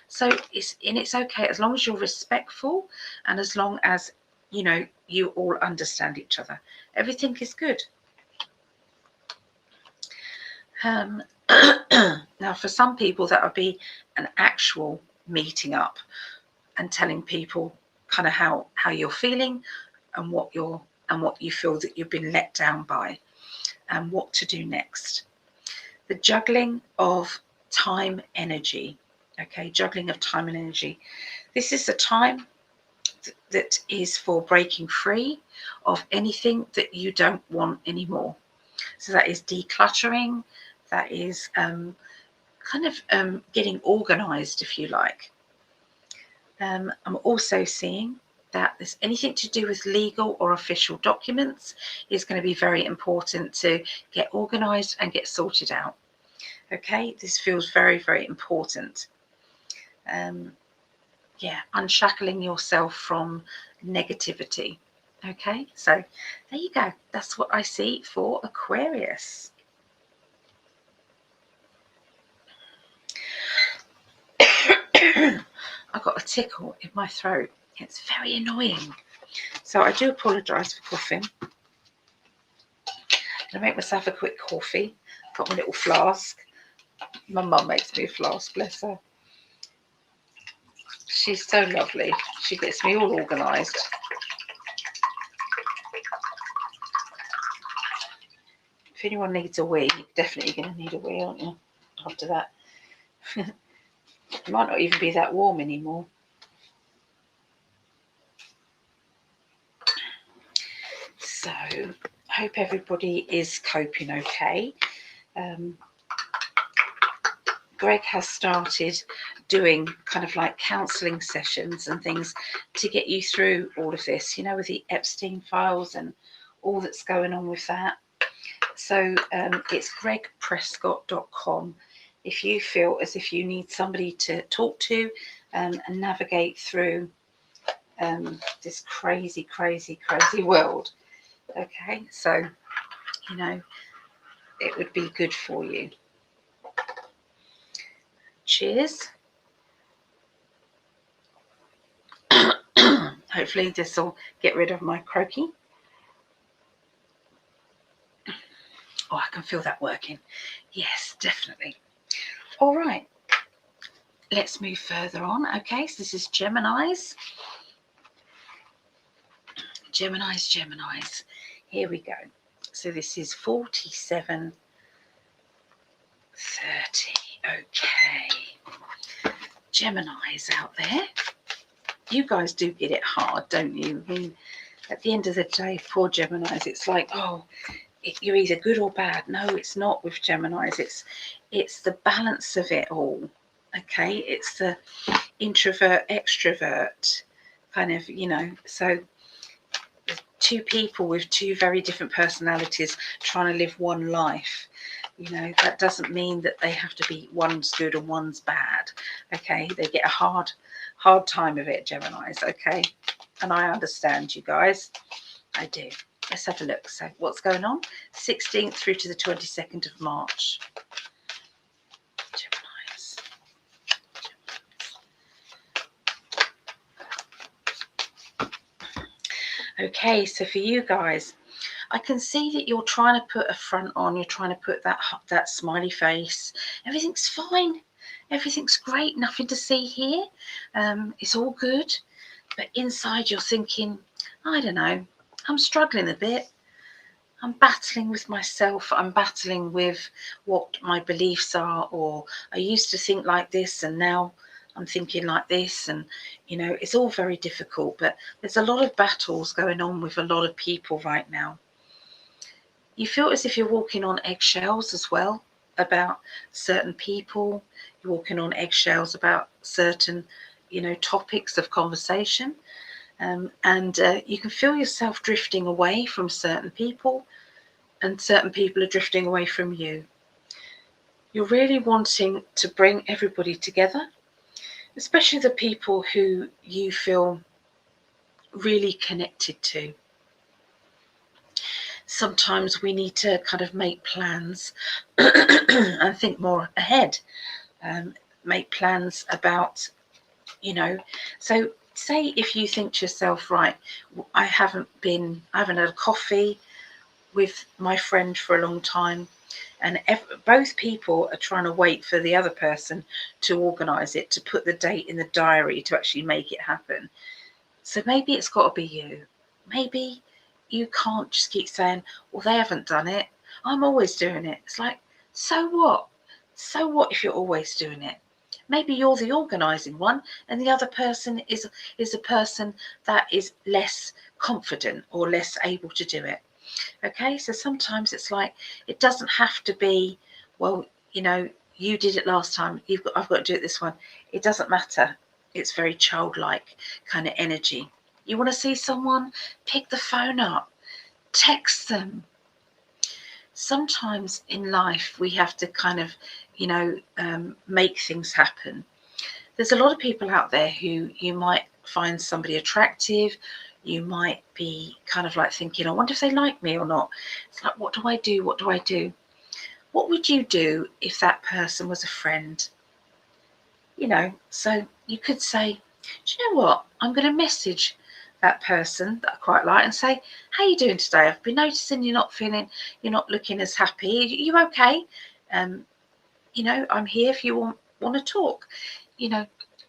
So it's okay as long as you're respectful, and as long as, you know, you all understand each other. Everything is good. Now, for some people, that would be an actual meeting up and telling people kind of how you're feeling and what you feel that you've been let down by, and what to do next. the juggling of time energy. Okay, juggling of time and energy. This is the time that is for breaking free of anything that you don't want anymore. So that is decluttering, that is getting organized, if you like. I'm also seeing that there's anything to do with legal or official documents is going to be very important to get organized and get sorted out. Okay, this feels very, very important. Yeah, unshackling yourself from negativity. Okay, so there you go. That's what I see for Aquarius. I got a tickle in my throat. It's very annoying. So I do apologise for coughing. I'm going to make myself a quick coffee. Got my little flask. My mum makes me a flask, bless her. She's so lovely. She gets me all organised. If anyone needs a wee, you're definitely going to need a wee, aren't you? After that. It might not even be that warm anymore. So, I hope everybody is coping okay. Greg has started doing kind of like counselling sessions and things to get you through all of this, you know, with the Epstein files and all that's going on with that. So it's gregprescott.com if you feel as if you need somebody to talk to and navigate through this crazy, crazy, crazy world. Okay, so, you know, it would be good for you. Cheers. Hopefully this will get rid of my croaky. Oh, I can feel that working. Yes, definitely. All right. Let's move further on. Okay, so this is Geminis. Geminis. Here we go. So this is 47, 30. Okay. Geminis out there. You guys do get it hard, don't you? I mean, at the end of the day, for Geminis, it's like, oh, you're either good or bad. No, it's not with Geminis. It's the balance of it all. Okay, it's the introvert, extrovert kind of, you know. So two people with two very different personalities trying to live one life. You know, that doesn't mean that they have to be one's good and one's bad. Okay, they get a hard time of it, Geminis. Okay, and I understand, you guys. I do. Let's have a look. So what's going on? 16th through to the 22nd of March. Geminis. Okay, so for you guys, I can see that you're trying to put a front on. You're trying to put that smiley face. Everything's fine. Everything's great. Nothing to see here. It's all good. But inside you're thinking, I don't know, I'm struggling a bit. I'm battling with myself. I'm battling with what my beliefs are, or I used to think like this and now I'm thinking like this. And, you know, it's all very difficult, but there's a lot of battles going on with a lot of people right now. You feel as if you're walking on eggshells as well about certain people. You're walking on eggshells about certain, you know, topics of conversation. And you can feel yourself drifting away from certain people, and certain people are drifting away from you. You're really wanting to bring everybody together, especially the people who you feel really connected to. Sometimes we need to kind of make plans and think more ahead, make plans about, you know, so say if you think to yourself, right, I haven't had a coffee with my friend for a long time, and both people are trying to wait for the other person to organise it, to put the date in the diary to actually make it happen. So maybe it's got to be you. Maybe you can't just keep saying, well, they haven't done it, I'm always doing it. It's like, So what? So what if you're always doing it? Maybe you're the organising one and the other person is a person that is less confident or less able to do it. Okay, so sometimes it's like, it doesn't have to be, well, you know, you did it last time, I've got to do it this one. It doesn't matter. It's very childlike kind of energy. You want to see someone? Pick the phone up, text them. Sometimes in life we have to kind of, you know, make things happen. There's a lot of people out there who you might find somebody attractive. You might be kind of like thinking, I wonder if they like me or not. It's like, what do I do? What do I do? What would you do if that person was a friend? You know, so you could say, do you know what? I'm going to message that person that I quite like and say, how you doing today? I've been noticing you're not looking as happy. Are you okay? You know, I'm here if you want to talk. You know,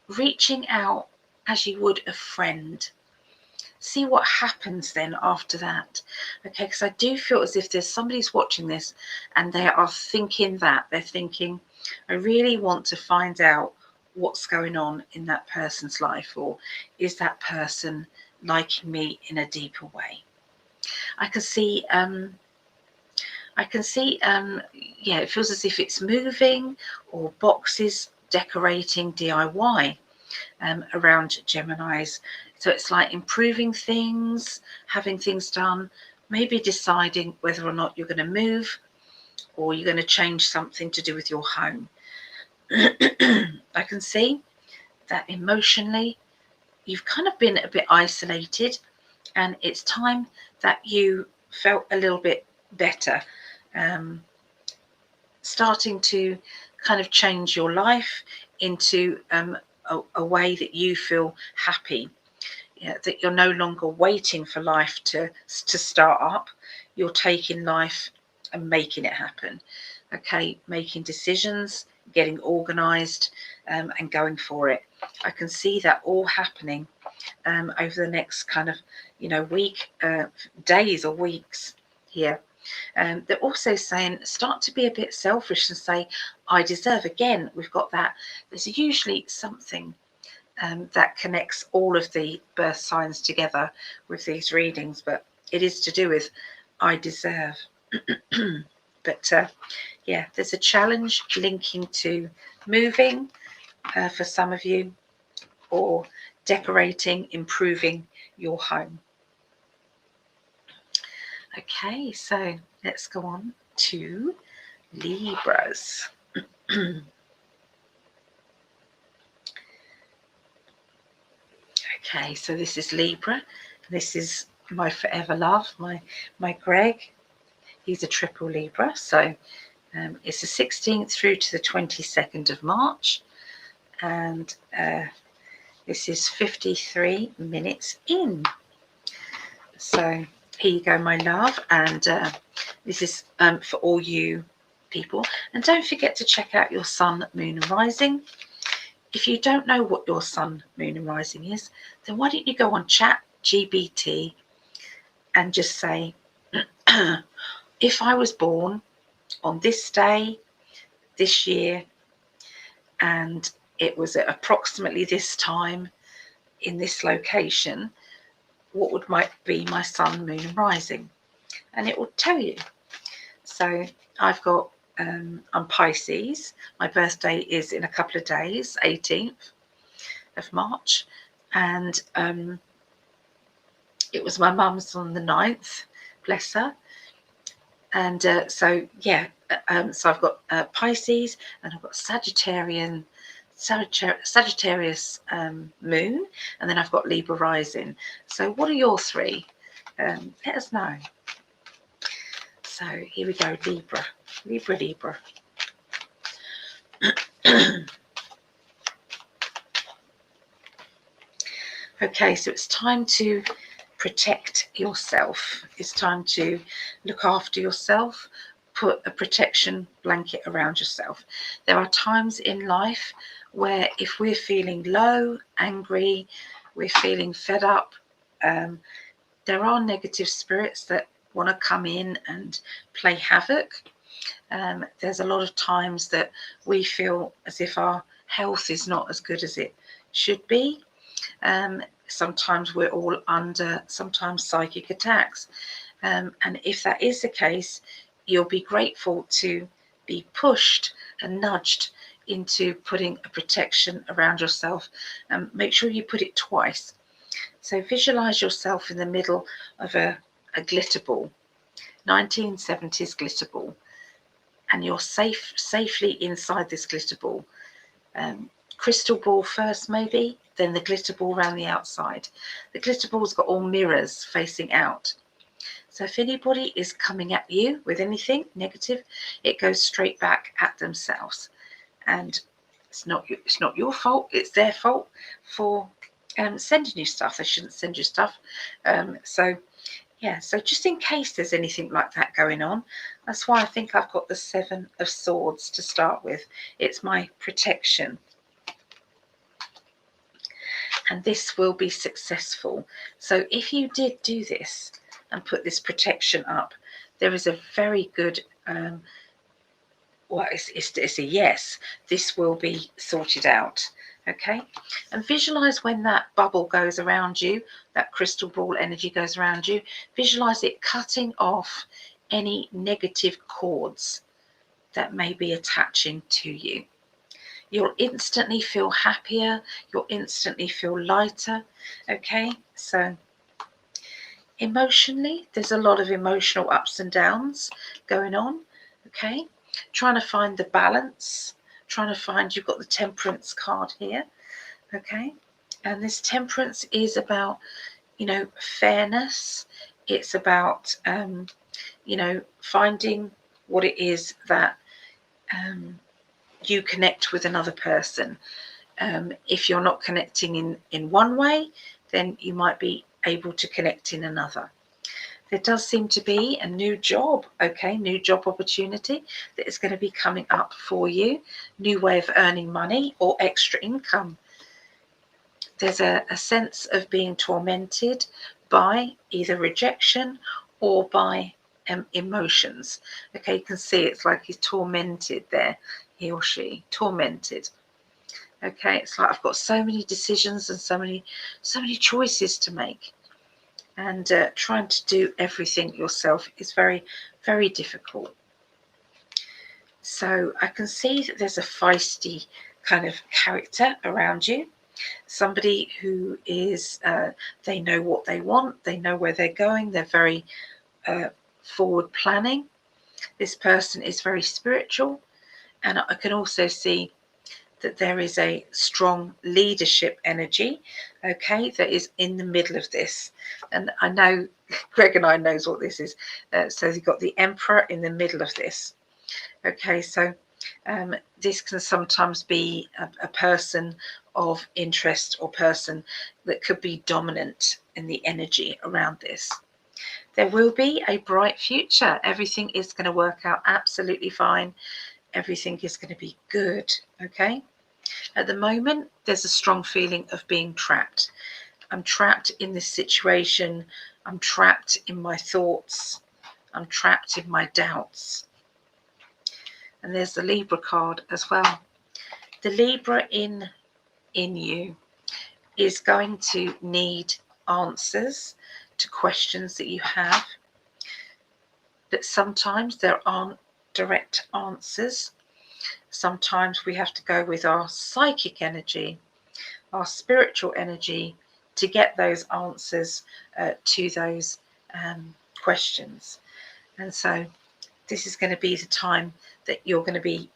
reaching out as you would a friend. See what happens then after that. Okay, because I do feel as if there's somebody's watching this and they are thinking that. They're thinking, I really want to find out what's going on in that person's life, or is that person liking me in a deeper way. I can see yeah, it feels as if it's moving, or boxes, decorating, DIY around Geminis. So it's like improving things, having things done, maybe deciding whether or not you're going to move or you're going to change something to do with your home. I can see that emotionally you've kind of been a bit isolated, and it's time that you felt a little bit better, starting to kind of change your life into a way that you feel happy. Yeah, that you're no longer waiting for life to start up. You're taking life and making it happen. Okay, making decisions, getting organized, and going for it. I can see that all happening over the next kind of, you know, days or weeks here. They're also saying, start to be a bit selfish and say, I deserve. Again, we've got that. There's usually something that connects all of the birth signs together with these readings, but it is to do with I deserve. But yeah, there's a challenge linking to moving for some of you, or decorating, improving your home. Okay, so let's go on to Libras. Okay, so this is Libra. This is my forever love, my Greg. He's a triple Libra, so it's the 16th through to the 22nd of March, and this is 53 minutes in. So here you go, my love, and this is for all you people. And don't forget to check out your sun, moon and rising. If you don't know what your sun, moon and rising is, then why don't you go on ChatGPT and just say, if I was born on this day, this year, and it was at approximately this time in this location, what would be my sun, moon and rising? And it will tell you. So I've got, I'm Pisces. My birthday is in a couple of days, 18th of March. And it was my mum's on the 9th, bless her. And so, yeah, so I've got Pisces, and I've got Sagittarius moon, and then I've got Libra rising. So what are your three? Let us know. So here we go, Libra. Okay, so it's time to protect yourself. It's time to look after yourself, put a protection blanket around yourself. There are times in life where if we're feeling low, angry, we're feeling fed up, there are negative spirits that want to come in and play havoc. There's a lot of times that we feel as if our health is not as good as it should be. Sometimes we're all under sometimes psychic attacks. And if that is the case, you'll be grateful to be pushed and nudged into putting a protection around yourself. And make sure you put it twice. So visualize yourself in the middle of a glitter ball, 1970s glitter ball, and you're safely inside this glitter ball. Crystal ball first maybe, then the glitter ball around the outside. The glitter ball's got all mirrors facing out. So if anybody is coming at you with anything negative, it goes straight back at themselves. And it's not your fault, it's their fault for sending you stuff. They shouldn't send you stuff. So just in case there's anything like that going on, that's why I think I've got the 7 of Swords to start with. It's my protection. And this will be successful. So if you did do this and put this protection up, there is a very good, it's a yes, this will be sorted out. Okay, and visualize when that bubble goes around you, that crystal ball energy goes around you, visualize it cutting off any negative cords that may be attaching to you. You'll instantly feel happier, you'll instantly feel lighter. Okay, so emotionally, there's a lot of emotional ups and downs going on. Okay, trying to find the balance, trying to find, you've got the Temperance card here. Okay, and this Temperance is about, fairness. It's about, finding what it is that you connect with another person. If you're not connecting in one way, then you might be able to connect in another. There does seem to be a new job, new job opportunity that is going to be coming up for you, new way of earning money or extra income. There's a sense of being tormented by either rejection or by emotions. Okay, you can see it's like he's tormented there, he or she, tormented. Okay, it's like I've got so many decisions and so many choices to make. And trying to do everything yourself is very, very difficult. So I can see that there's a feisty kind of character around you. Somebody who is, they know what they want, they know where they're going, they're very forward planning. This person is very spiritual, and I can also see that there is a strong leadership energy, that is in the middle of this. And I know Greg and I knows what this is. So you've got the Emperor in the middle of this. Okay, so this can sometimes be a person of interest or person that could be dominant in the energy around this. There will be a bright future. Everything is going to work out absolutely fine. Everything is going to be good. Okay. At the moment, there's a strong feeling of being trapped. I'm trapped in this situation. I'm trapped in my thoughts. I'm trapped in my doubts. And there's the Libra card as well. The Libra in you is going to need answers to questions that you have. But sometimes there aren't direct answers. Sometimes we have to go with our psychic energy, our spiritual energy, to get those answers to those questions. And so this is going to be the time that you're going to be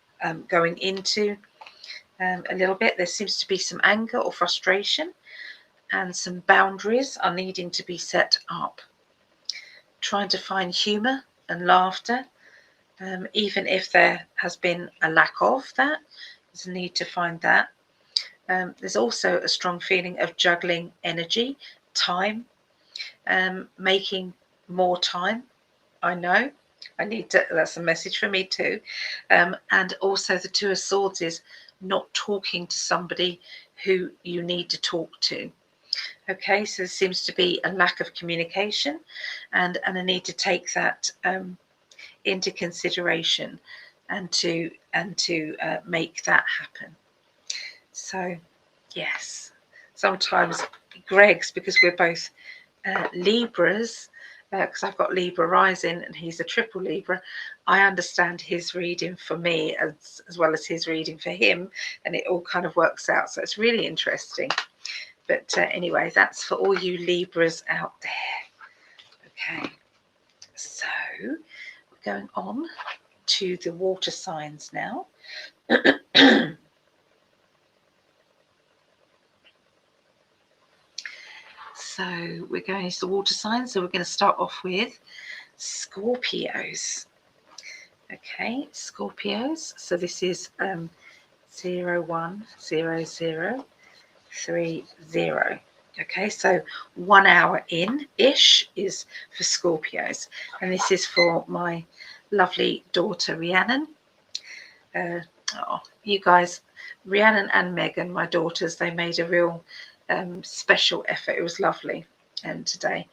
going into a little bit. There seems to be some anger or frustration, and some boundaries are needing to be set up. Trying to find humour and laughter. Even if there has been a lack of that, there's a need to find that. There's also a strong feeling of juggling energy, time, making more time. I know, I need to, that's a message for me too. And also the Two of Swords is not talking to somebody who you need to talk to. Okay, so there seems to be a lack of communication and a need to take that into consideration and to make that happen. So yes, sometimes Greg's, because we're both Libras, because I've got Libra rising and he's a triple Libra, I understand his reading for me as well as his reading for him, and it all kind of works out. So it's really interesting. But anyway, that's for all you Libras out there. Okay, so we're going on to the water signs now. So we're going into the water signs. So we're going to start off with Scorpios. Okay, Scorpios. So this is 010030. Okay, so 1 hour in-ish is for Scorpios. And this is for my lovely daughter, Rhiannon. You guys, Rhiannon and Megan, my daughters, they made a real special effort. It was lovely today.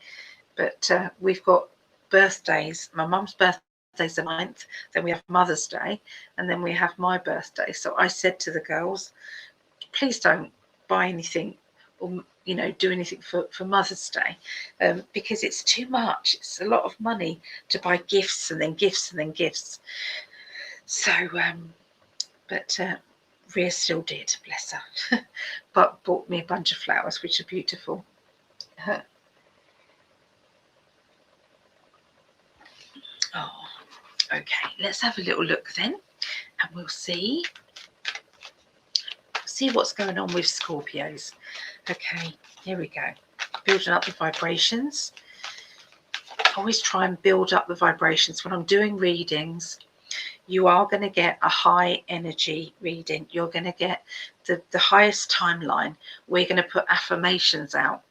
But we've got birthdays. My mum's birthday's the 9th, then we have Mother's Day, and then we have my birthday. So I said to the girls, please don't buy anything or do anything for Mother's Day, because it's too much. It's a lot of money to buy gifts and then gifts and then gifts. So but Rhea still did, bless her, but bought me a bunch of flowers, which are beautiful. Oh, okay, let's have a little look then, and we'll see what's going on with Scorpios. Okay, here we go. Building up the vibrations. Always try and build up the vibrations. When I'm doing readings, you are going to get a high energy reading. You're going to get the highest timeline. We're going to put affirmations out.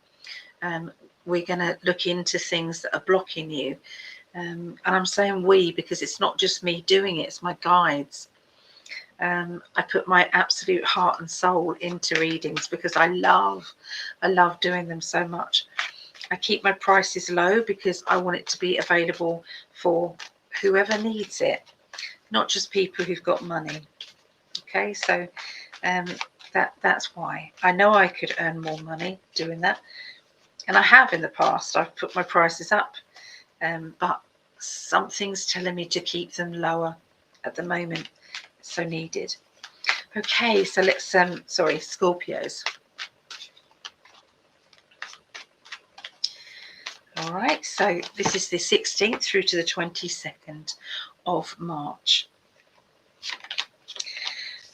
We're going to look into things that are blocking you. And I'm saying we because it's not just me doing it, it's my guides. I put my absolute heart and soul into readings because I love doing them so much. I keep my prices low because I want it to be available for whoever needs it, not just people who've got money. Okay, so that's why. I know I could earn more money doing that, and I have in the past. I've put my prices up, but something's telling me to keep them lower at the moment. It's so needed. Okay, so let's Scorpios. All right, so this is the 16th through to the 22nd of March.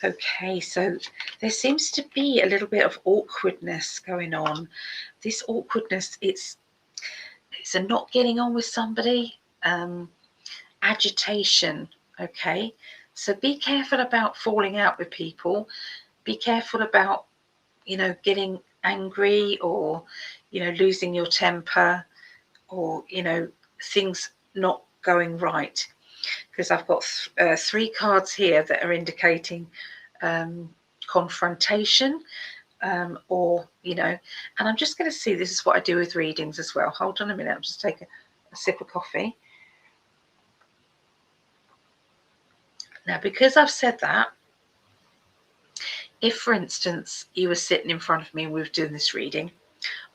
Okay, so there seems to be a little bit of awkwardness going on. This awkwardness, it's a not getting on with somebody, agitation. Okay, so be careful about falling out with people. Be careful about, getting angry or, losing your temper, or, things not going right. Because I've got 3 cards here that are indicating confrontation, or, and I'm just going to see, this is what I do with readings as well. Hold on a minute, I'm just taking a sip of coffee. Now, because I've said that, if, for instance, you were sitting in front of me and we were doing this reading,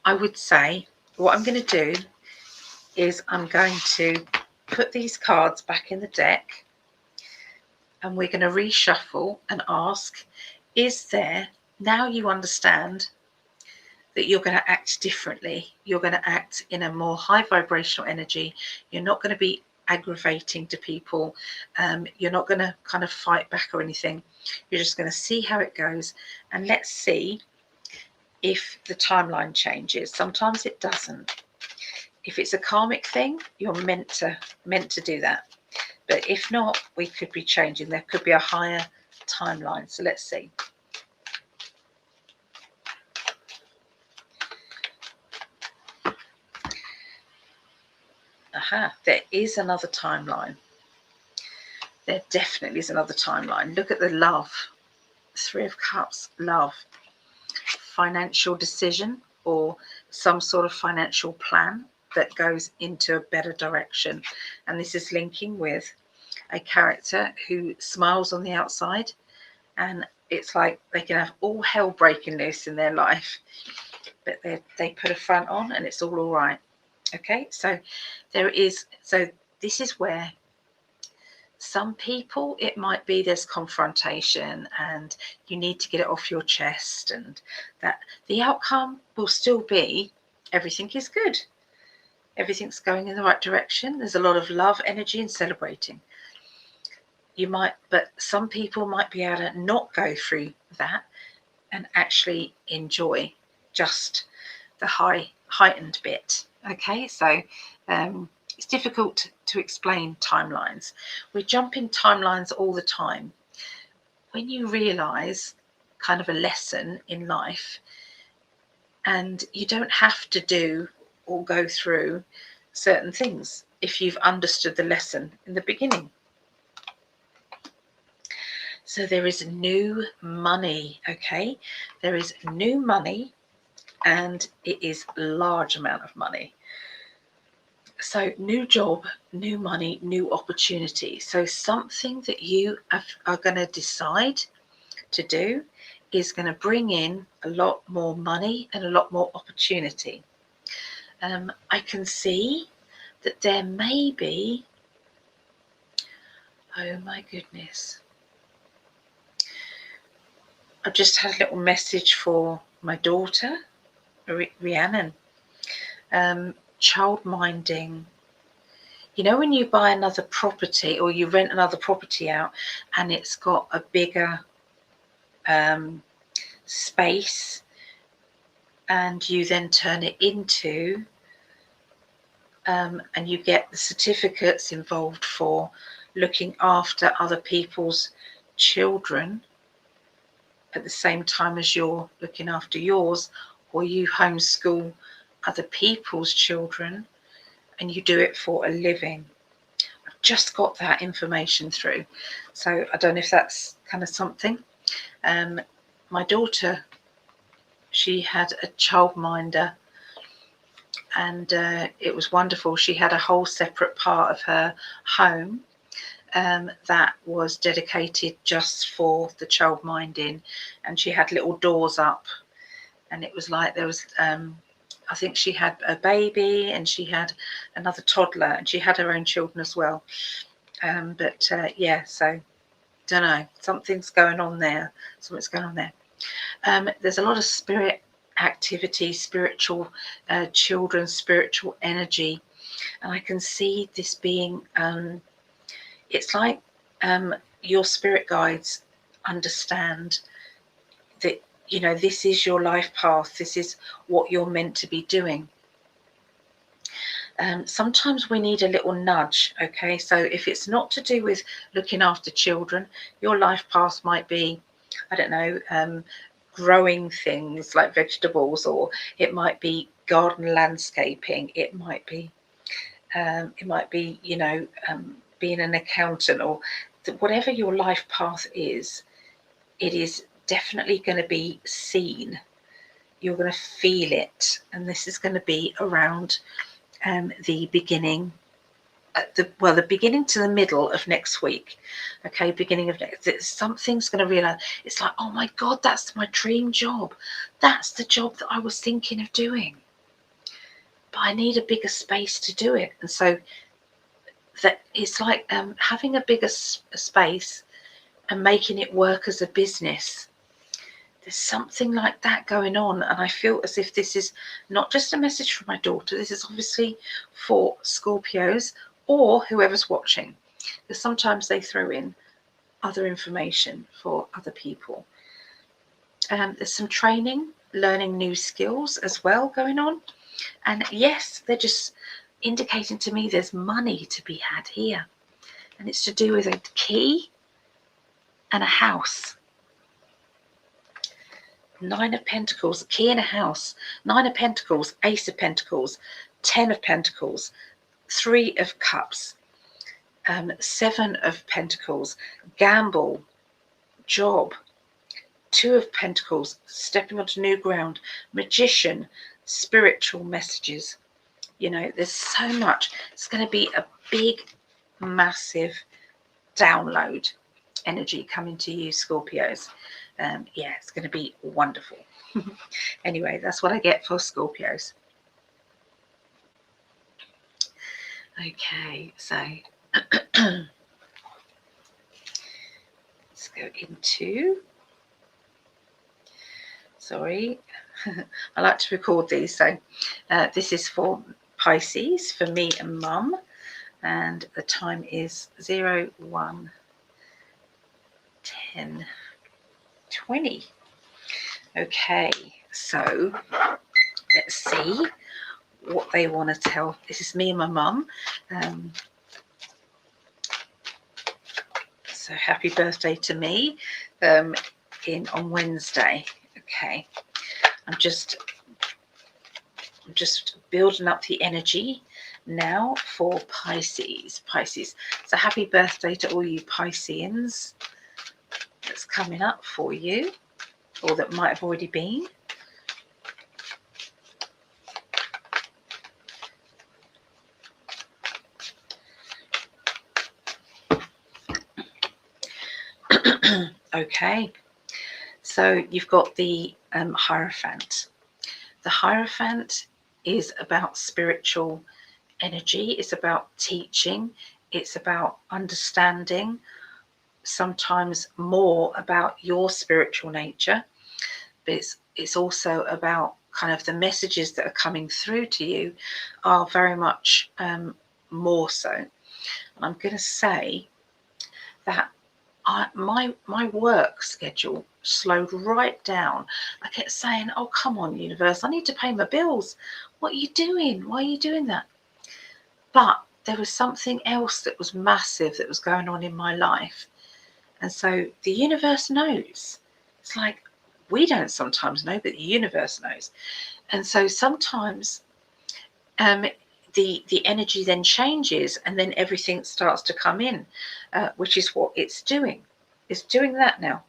I would say, what I'm going to do is I'm going to put these cards back in the deck, and we're going to reshuffle and ask, is there, now you understand that you're going to act differently. You're going to act in a more high vibrational energy. You're not going to be aggravating to people. You're not going to kind of fight back or anything. You're just going to see how it goes, and let's see if the timeline changes. Sometimes it doesn't. If it's a karmic thing, you're meant to do that. But if not, we could be changing. There could be a higher timeline. So let's see. There is another timeline. There definitely is another timeline. Look at the love. 3 of Cups, love. Financial decision or some sort of financial plan that goes into a better direction. And this is linking with a character who smiles on the outside, and it's like they can have all hell breaking loose in their life, but they put a front on and it's all right. Okay, so this is where some people, it might be there's confrontation and you need to get it off your chest, and that the outcome will still be everything is good. Everything's going in the right direction. There's a lot of love, energy, and celebrating. But some people might be able to not go through that and actually enjoy just the heightened bit. Okay, so it's difficult to explain timelines. We jump in timelines all the time. When you realize kind of a lesson in life, and you don't have to do or go through certain things if you've understood the lesson in the beginning. So there is new money, okay? There is new money, and it is a large amount of money. So new job, new money, new opportunity. So something that you are going to decide to do is going to bring in a lot more money and a lot more opportunity. I can see that there may be, oh my goodness, I've just had a little message for my daughter, Rhiannon. Child minding. You know, when you buy another property or you rent another property out and it's got a bigger space, and you then turn it into and you get the certificates involved for looking after other people's children at the same time as you're looking after yours, or you homeschool other people's children and you do it for a living. I've just got that information through, so I don't know if that's kind of something. My daughter, she had a childminder, and it was wonderful. She had a whole separate part of her home that was dedicated just for the childminding, and she had little doors up, and it was like there was I think she had a baby and she had another toddler, and she had her own children as well. Yeah, so don't know, something's going on there. There's a lot of spirit activity, spiritual children, spiritual energy, and I can see this being it's like your spirit guides understand that, you know, this is your life path, this is what you're meant to be doing. Sometimes we need a little nudge, okay? So if it's not to do with looking after children, your life path might be, I don't know, growing things like vegetables, or it might be garden landscaping, it might be you know, being an accountant, or whatever your life path is, it is definitely going to be seen. You're going to feel it, and this is going to be around the beginning, the beginning to the middle of next week. Okay, beginning of next, something's going to realize, it's like, oh my God, that's my dream job. That's the job that I was thinking of doing, but I need a bigger space to do it. And so that it's like having a bigger space and making it work as a business. There's something like that going on, and I feel as if this is not just a message from my daughter. This is obviously for Scorpios or whoever's watching, because sometimes they throw in other information for other people. There's some training, learning new skills as well going on, and yes, they're just indicating to me there's money to be had here, and it's to do with a key and a house. 9 of Pentacles, a key in a house. 9 of Pentacles, Ace of Pentacles, 10 of Pentacles, 3 of Cups, 7 of Pentacles, gamble, job, 2 of Pentacles, stepping onto new ground, Magician, spiritual messages. You know, there's so much. It's going to be a big, massive download energy coming to you, Scorpios. Yeah, it's going to be wonderful. Anyway, that's what I get for Scorpios. Okay, so let's go into, sorry, I like to record these. So this is for Pisces, for me and Mum, and the time is 01:10:20. Okay, so let's see what they want to tell. This is me and my mum. So happy birthday to me on Wednesday. Okay, I'm just building up the energy now for Pisces. So happy birthday to all you Pisceans that's coming up for you, or that might have already been. Okay, so you've got the Hierophant. The Hierophant is about spiritual energy. It's about teaching. It's about understanding, sometimes more about your spiritual nature, but it's also about kind of the messages that are coming through to you are very much more so. And I'm going to say that my work schedule slowed right down. I kept saying, oh, come on, universe, I need to pay my bills. What are you doing? Why are you doing that? But there was something else that was massive that was going on in my life. And so the universe knows. It's like we don't sometimes know, but the universe knows. And so sometimes the energy then changes, and then everything starts to come in, which is what it's doing. It's doing that now.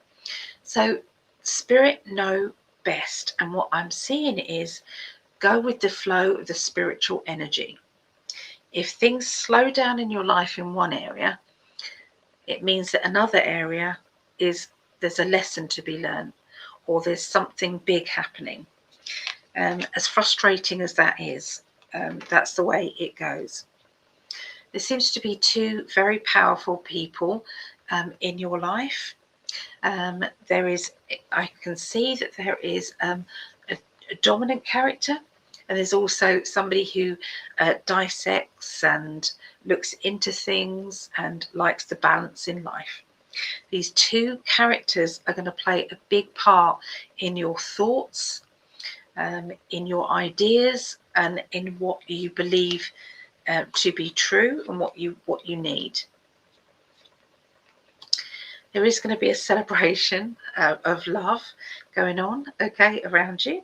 So spirit know best, and what I'm seeing is go with the flow of the spiritual energy. If things slow down in your life in one area, it means that another area there's a lesson to be learned, or there's something big happening. As frustrating as that is, that's the way it goes. There seems to be two very powerful people in your life. I can see that there is a dominant character, and there's also somebody who dissects and looks into things and likes the balance in life. These two characters are going to play a big part in your thoughts, in your ideas, and in what you believe to be true, and what you need. There is going to be a celebration of love going on, okay, around you.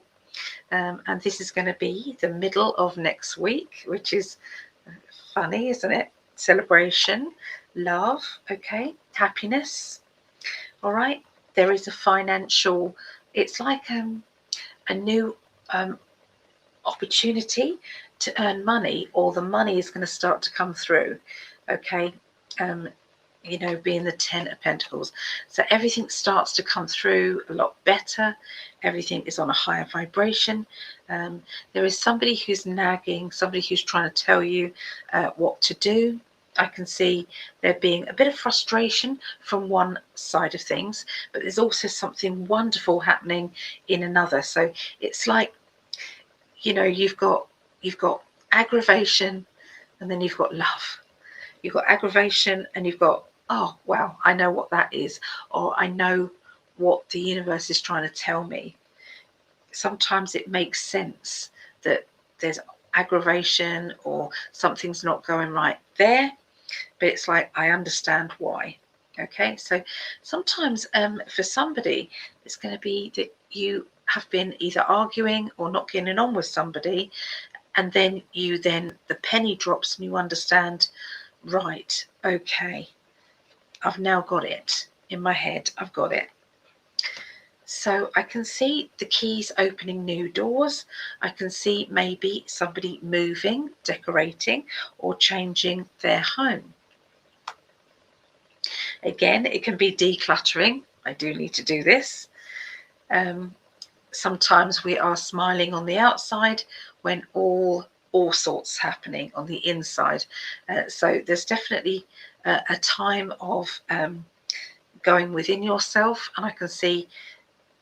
And this is going to be the middle of next week, which is funny, isn't it? Celebration, love, okay, happiness. All right. There is a financial, it's like a new opportunity to earn money, or the money is going to start to come through, okay. You know, being the 10 of Pentacles. So everything starts to come through a lot better. Everything is on a higher vibration. There is somebody who's nagging, somebody who's trying to tell you what to do. I can see there being a bit of frustration from one side of things, but there's also something wonderful happening in another. So it's like, you know, you've got aggravation, and then you've got love. You've got aggravation, and you've got, oh, wow, I know what that is, or I know what the universe is trying to tell me. Sometimes it makes sense that there's aggravation or something's not going right there, but it's like, I understand why. Okay, so sometimes for somebody, it's going to be that you have been either arguing or not getting on with somebody, and then the penny drops and you understand, right, okay, I've now got it in my head. I've got it. So I can see the keys opening new doors. I can see maybe somebody moving, decorating, or changing their home. Again, it can be decluttering. I do need to do this. Sometimes we are smiling on the outside when all sorts happening on the inside. So there's definitely a time of going within yourself, and I can see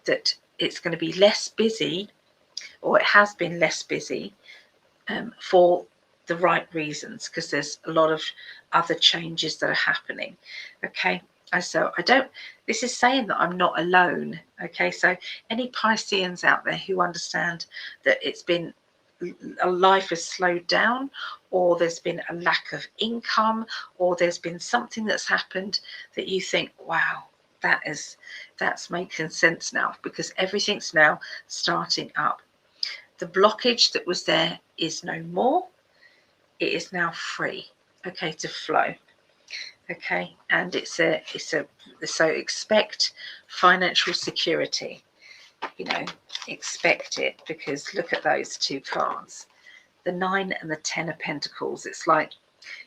that it's going to be less busy, or it has been less busy for the right reasons, because there's a lot of other changes that are happening. Okay, and so this is saying that I'm not alone. Okay, so any Pisceans out there who understand that it's been a life has slowed down, or there's been a lack of income, or there's been something that's happened that you think, wow, that's making sense now, because everything's now starting up. The blockage that was there is no more. It is now free, okay, to flow. Okay, and so expect financial security. You know, expect it, because look at those two cards, the 9 and the 10 of Pentacles. It's like,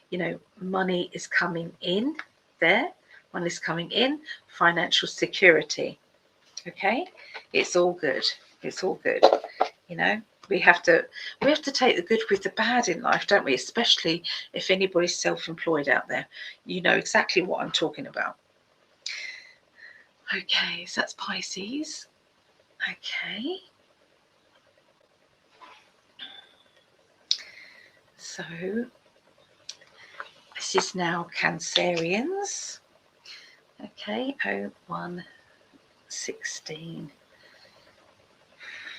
you know, money is coming in there. Money is coming in, financial security. Okay, it's all good. It's all good. You know, we have to take the good with the bad in life, don't we? Especially if anybody's self-employed out there, you know exactly what I'm talking about. Okay, so that's Pisces. Okay, so this is now Cancerians. Okay, 01 16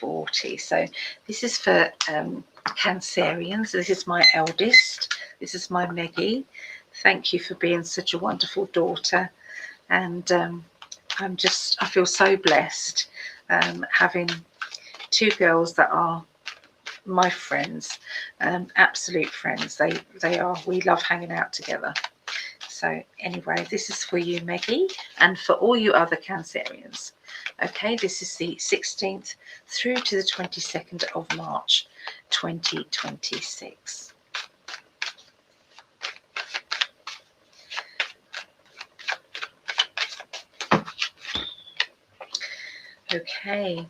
40. So this is for Cancerians. This is my eldest. This is my Meggie. Thank you for being such a wonderful daughter, and I feel so blessed having two girls that are my friends, absolute friends. They are. We love hanging out together. So anyway, this is for you, Meggie, and for all you other Cancerians. Okay, this is the 16th through to the 22nd of March 2026. Okay,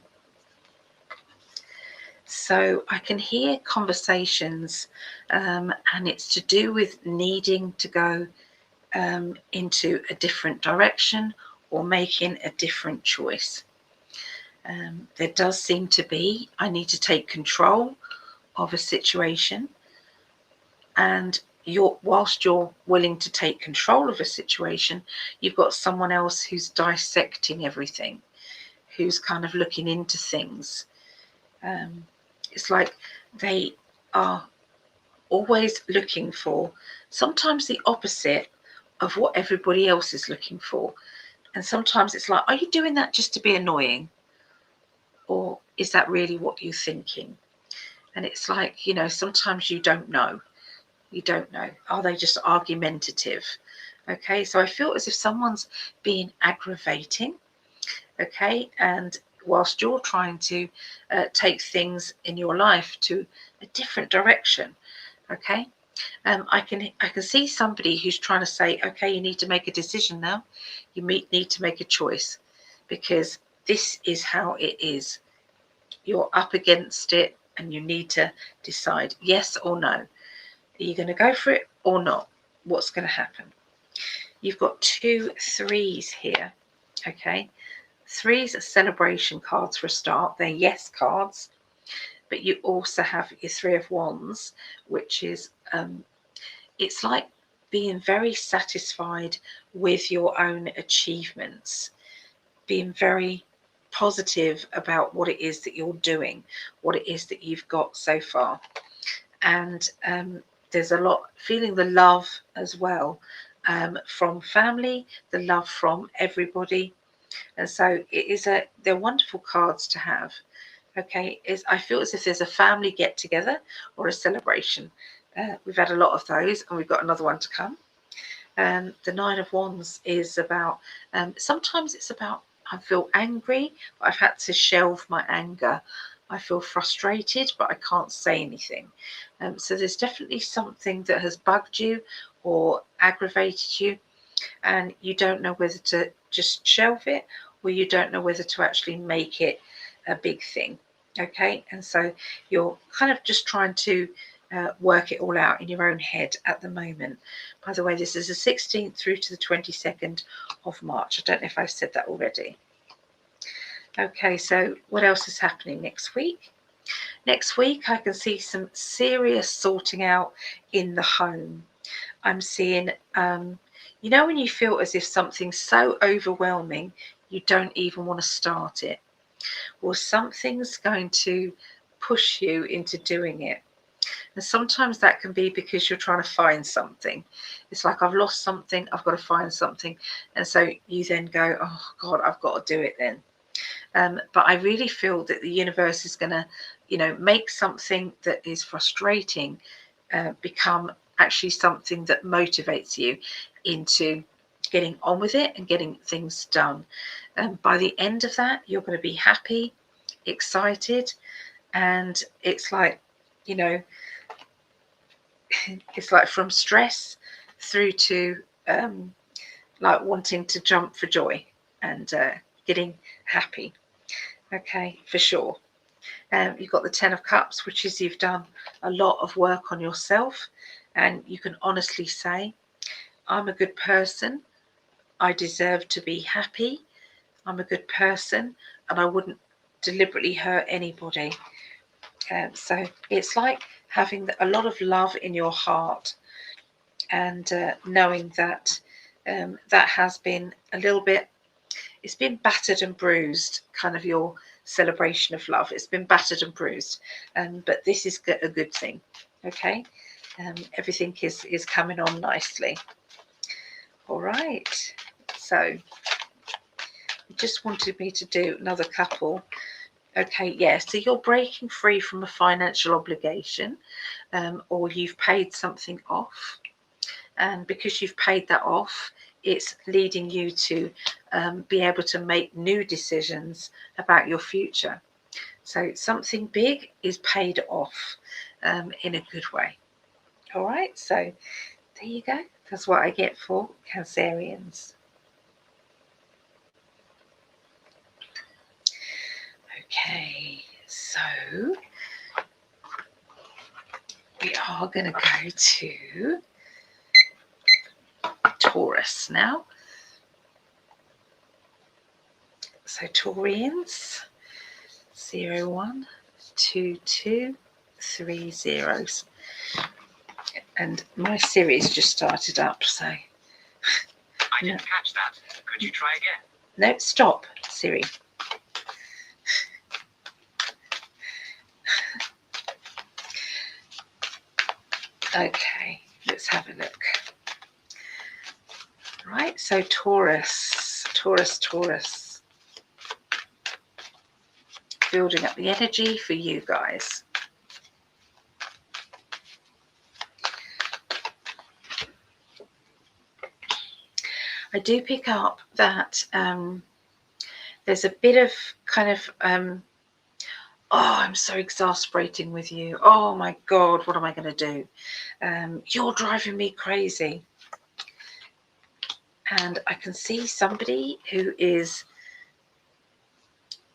so I can hear conversations, and it's to do with needing to go into a different direction or making a different choice. There does seem to be, I need to take control of a situation, and whilst you're willing to take control of a situation, you've got someone else who's dissecting everything, who's kind of looking into things. It's like they are always looking for sometimes the opposite of what everybody else is looking for. And sometimes it's like, are you doing that just to be annoying? Or is that really what you're thinking? And it's like, you know, sometimes you don't know. You don't know. Are they just argumentative? Okay, so I feel as if someone's being aggravating. Okay, and whilst you're trying to take things in your life to a different direction. Okay, I can see somebody who's trying to say, okay, you need to make a decision now. You need to make a choice, because this is how it is. You're up against it, and you need to decide yes or no. Are you going to go for it or not? What's going to happen? You've got 2 3s here. Okay, 3s are celebration cards for a start. They're yes cards. But you also have your 3 of Wands, which is it's like being very satisfied with your own achievements, being very positive about what it is that you're doing, what it is that you've got so far. And there's a lot, feeling the love as well from family, the love from everybody. And so they're wonderful cards to have. Okay, I feel as if there's a family get together or a celebration. We've had a lot of those, and we've got another one to come. The 9 of Wands is about, sometimes it's about, I feel angry, but I've had to shelve my anger. I feel frustrated, but I can't say anything. So there's definitely something that has bugged you or aggravated you. and you don't know whether to just shelve it, or you don't know whether to actually make it a big thing. Okay, and so you're kind of just trying to work it all out in your own head at the moment. By the way, this is the 16th through to the 22nd of March. I don't know if I've said that already. Okay, so what else is happening next week? Next week, I can see some serious sorting out in the home. I'm seeing, you know, when you feel as if something's so overwhelming, you don't even want to start it. Well, something's going to push you into doing it. And sometimes that can be because you're trying to find something. It's like, I've lost something, I've got to find something. And so you then go, oh God, I've got to do it then. But I really feel that the universe is going to, you know, make something that is frustrating become actually something that motivates you into getting on with it and getting things done. And by the end of that, you're going to be happy, excited, and it's like, you know, it's like from stress through to like wanting to jump for joy and getting happy. Okay, for sure. You've got the 10 of Cups, which is you've done a lot of work on yourself, and you can honestly say, I'm a good person, I deserve to be happy, I'm a good person, and I wouldn't deliberately hurt anybody. So it's like having a lot of love in your heart, and knowing that that has been a little bit, it's been battered and bruised, kind of your celebration of love. It's been battered and bruised, but this is a good thing. Okay, everything is coming on nicely. All right, so you just wanted me to do another couple. Okay, yeah, so you're breaking free from a financial obligation, or you've paid something off, and because you've paid that off, it's leading you to be able to make new decisions about your future. So something big is paid off in a good way. All right, so there you go. That's what I get for Cancerians. Okay, so we are going to go to Taurus now. So Taurians, 0, 1, 2, 2, 3 zeros. And my series just started up, so. I didn't catch that. Could you try again? No, stop, Siri. Okay, let's have a look. Right, so Taurus. Building up the energy for you guys. I do pick up that there's a bit of kind of, oh, I'm so exasperating with you. Oh my God, what am I going to do? You're driving me crazy. And I can see somebody who is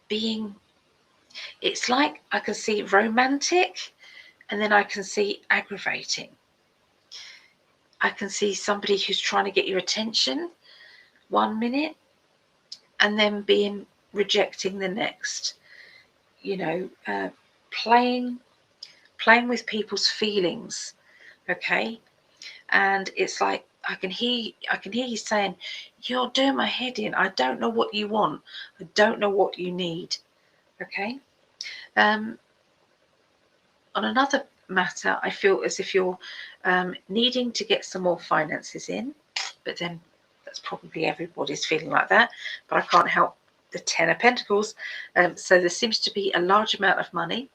being, it's like I can see romantic, and then I can see aggravating. I can see somebody who's trying to get your attention 1 minute and then being rejecting the next. You know, playing with people's feelings. Okay, and it's like I can hear you saying, you're doing my head in. I don't know what you want. I don't know what you need. Okay. On another matter, I feel as if you're needing to get some more finances in, but then that's probably everybody's feeling like that, but I can't help the 10 of Pentacles. So there seems to be a large amount of money.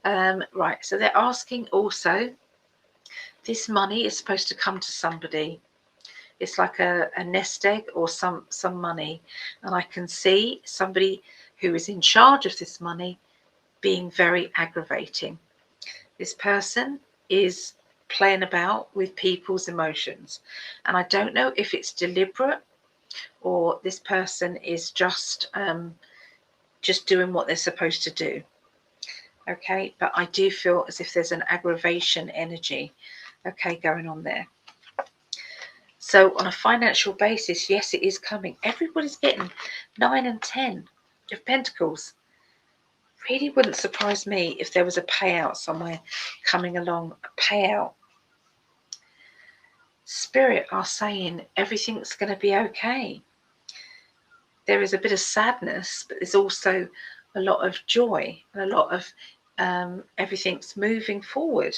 Right, so they're asking also, this money is supposed to come to somebody. It's like a nest egg or some money, and I can see somebody who is in charge of this money being very aggravating. This person is playing about with people's emotions. And I don't know if it's deliberate or this person is just doing what they're supposed to do. Okay, but I do feel as if there's an aggravation energy, okay, going on there. So on a financial basis, yes, it is coming. Everybody's getting 9 and 10 of Pentacles. Really wouldn't surprise me if there was a payout somewhere coming along, a payout. Spirit are saying everything's going to be okay. There is a bit of sadness, but there's also a lot of joy and a lot of everything's moving forward.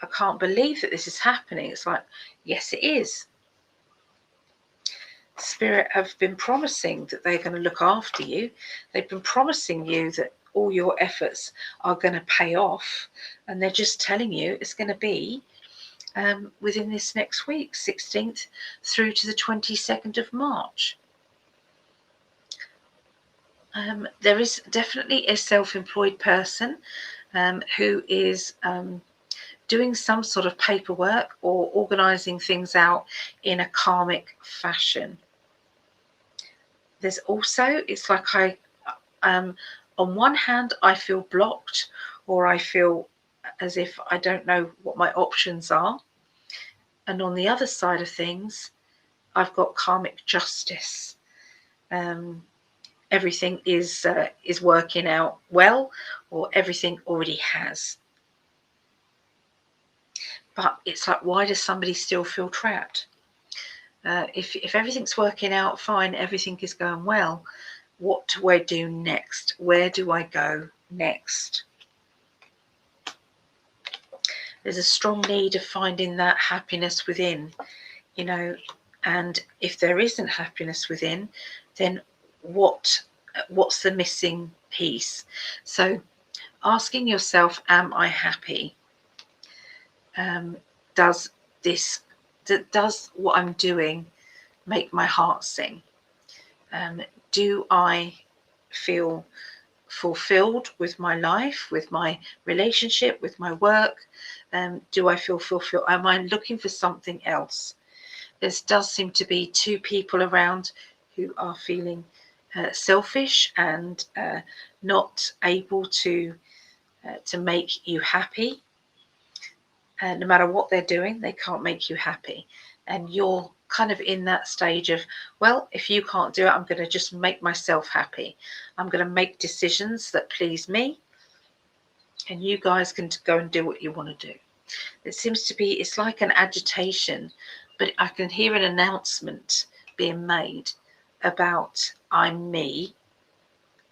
I can't believe that this is happening. It's like, yes, it is. Spirit have been promising that they're going to look after you. They've been promising you that all your efforts are going to pay off. And they're just telling you it's going to be within this next week, 16th through to the 22nd of March. There is definitely a self-employed person who is doing some sort of paperwork or organising things out in a karmic fashion. There's also, it's like on one hand, I feel blocked, or I feel as if I don't know what my options are. And on the other side of things, I've got karmic justice. Everything is working out well, or everything already has. But it's like, why does somebody still feel trapped? If everything's working out fine, everything is going well, what do I do next? Where do I go next? There's a strong need of finding that happiness within, you know, and if there isn't happiness within, then what's the missing piece? So asking yourself, am I happy? Does what I'm doing make my heart sing? Do I feel fulfilled with my life, with my relationship, with my work? Do I feel fulfilled? Am I looking for something else? There does seem to be two people around who are feeling selfish and not able to make you happy. No matter what they're doing, they can't make you happy. And you're kind of in that stage of, well, if you can't do it, I'm going to just make myself happy. I'm going to make decisions that please me, and you guys can go and do what you want to do. It seems to be, it's like an agitation, but I can hear an announcement being made about I'm me,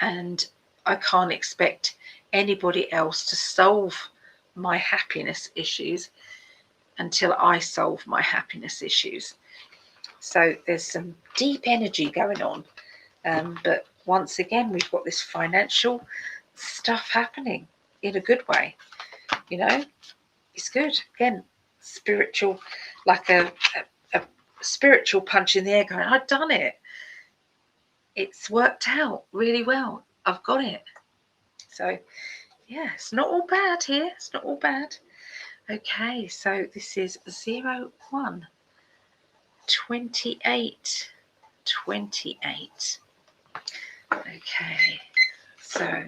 and I can't expect anybody else to solve my happiness issues until I solve my happiness issues. So there's some deep energy going on, but once again we've got this financial stuff happening in a good way. You know, it's good. Again, spiritual, like a spiritual punch in the air going, I've done it. It's worked out really well. I've got it. So yeah, it's not all bad here. It's not all bad. Okay, so this is 01 28 28. Okay, so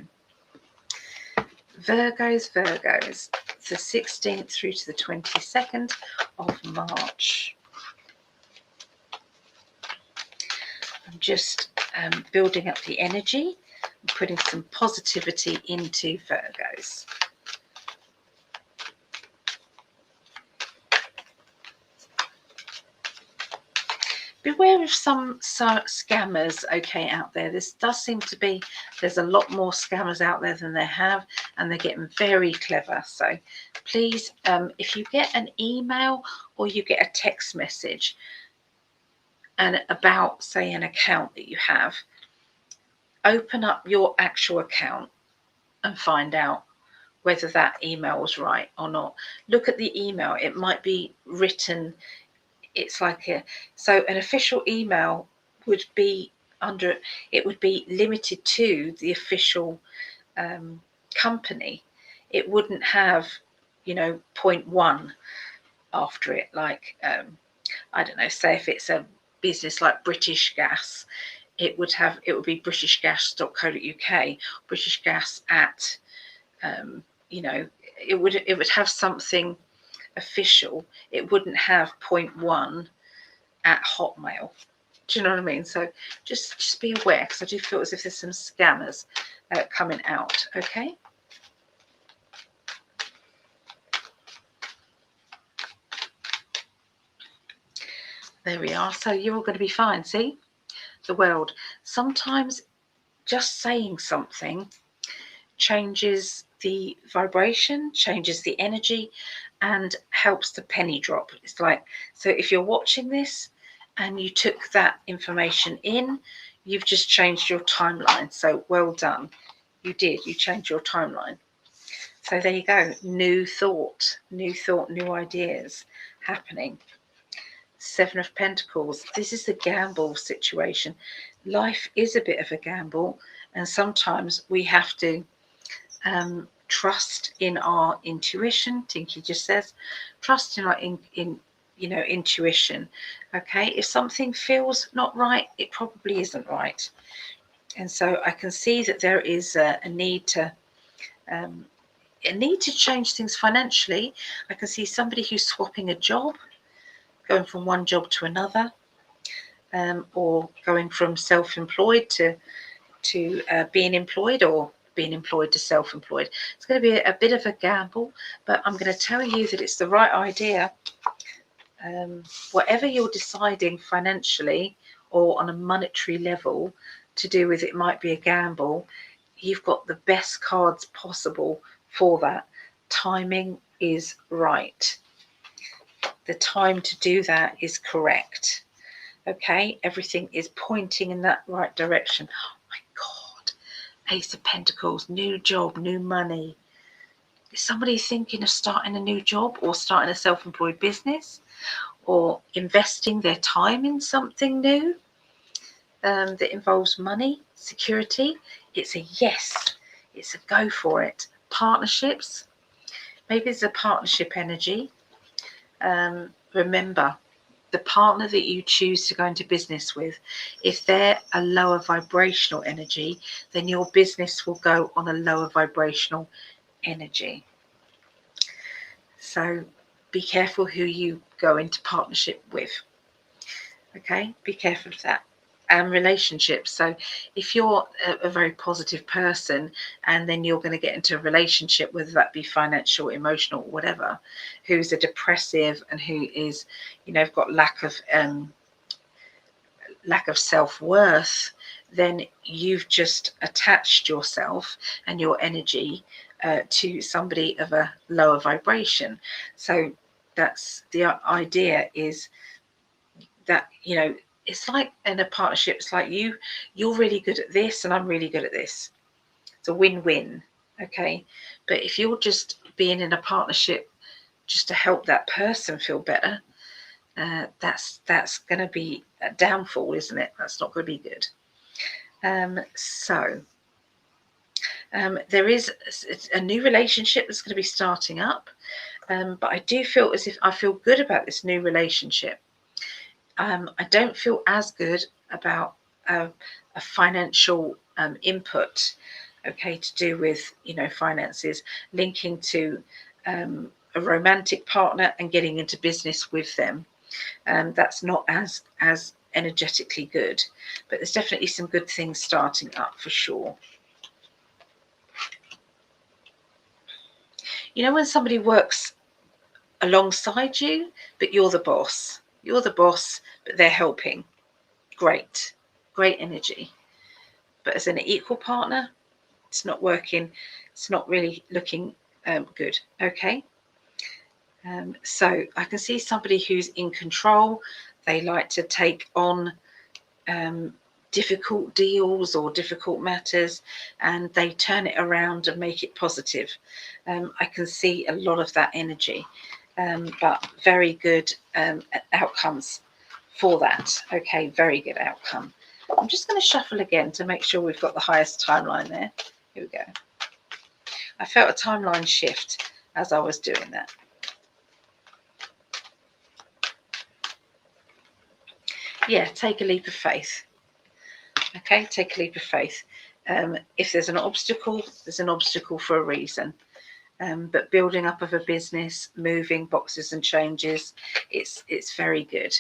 Virgos, the 16th through to the 22nd of March. I'm just building up the energy, putting some positivity into Virgos. Beware of some scammers, okay, out there. This does seem to be, there's a lot more scammers out there than they have, and they're getting very clever. So please, if you get an email or you get a text message and about, say, an account that you have, open up your actual account and find out whether that email was right or not. Look at the email. It might be written, it's like so an official email would be under, it would be limited to the official company. It wouldn't have you know, 0.1 after it, like I don't know, say if it's a business like British Gas, it would be britishgas.co.uk, British Gas at you know, it would have something official. It wouldn't have 0.1 at Hotmail. Do you know what I mean? So just be aware, because I do feel as if there's some scammers coming out. Okay. There we are. So you're all going to be fine. See, the world. Sometimes just saying something changes the vibration, changes the energy, and helps the penny drop. It's like, so if you're watching this and you took that information in, you've just changed your timeline. So well done. You did. You changed your timeline. So there you go. New thought, new ideas happening. Seven of Pentacles. This is the gamble situation. Life is a bit of a gamble, and sometimes we have to trust in our intuition. Tinky just says, trust in our intuition. Okay, if something feels not right, it probably isn't right. And so I can see that there is a need to change things financially. I can see somebody who's swapping a job, going from one job to another, or going from self-employed to being employed, or being employed to self-employed. It's going to be a bit of a gamble, but I'm going to tell you that it's the right idea. Whatever you're deciding financially or on a monetary level to do with, it might be a gamble. You've got the best cards possible for that. Timing is right. The time to do that is correct. Okay, everything is pointing in that right direction. Oh my God, Ace of Pentacles, new job, new money. Is somebody thinking of starting a new job, or starting a self-employed business, or investing their time in something new that involves money, security? It's a yes. It's a go for it. Partnerships. Maybe it's a partnership energy. Remember, the partner that you choose to go into business with, if they're a lower vibrational energy, then your business will go on a lower vibrational energy. So be careful who you go into partnership with. Okay, be careful of that. And relationships. So if you're a very positive person, and then you're going to get into a relationship, whether that be financial, emotional, whatever, who's a depressive and who is, you know, got lack of self-worth, then you've just attached yourself and your energy to somebody of a lower vibration. So that's the idea, is that, you know, it's like in a partnership, it's like you're really good at this and I'm really good at this. It's a win-win. Okay, but if you're just being in a partnership just to help that person feel better, that's going to be a downfall, isn't it? That's not going to be good. There is a new relationship that's going to be starting up, but I do feel as if I feel good about this new relationship. I don't feel as good about a financial input, okay, to do with, you know, finances, linking to a romantic partner and getting into business with them. That's not as energetically good, but there's definitely some good things starting up for sure. You know, when somebody works alongside you, but you're the boss. You're the boss, but they're helping. Great energy. But as an equal partner, it's not working. It's not really looking good. Okay. So I can see somebody who's in control. They like to take on difficult deals or difficult matters, and they turn it around and make it positive. I can see a lot of that energy. But very good outcomes for that. Okay, very good outcome. I'm just going to shuffle again to make sure we've got the highest timeline there. Here we go. I felt a timeline shift. as I was doing that. Yeah, take a leap of faith. Okay, take a leap of faith. If there's an obstacle, there's an obstacle for a reason. But building up of a business, moving boxes and changes, it's very good.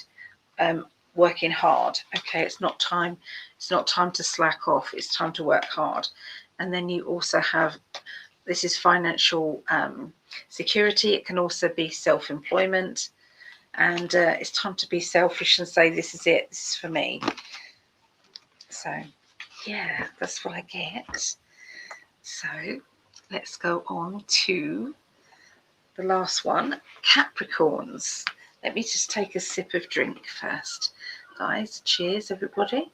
Working hard. Okay, it's not time to slack off. It's time to work hard. And then you also have, this is financial security. It can also be self-employment. And it's time to be selfish and say, this is it, this is for me. So, yeah, that's what I get. So, let's go on to the last one, Capricorns. Let me just take a sip of drink first. Guys, cheers, everybody.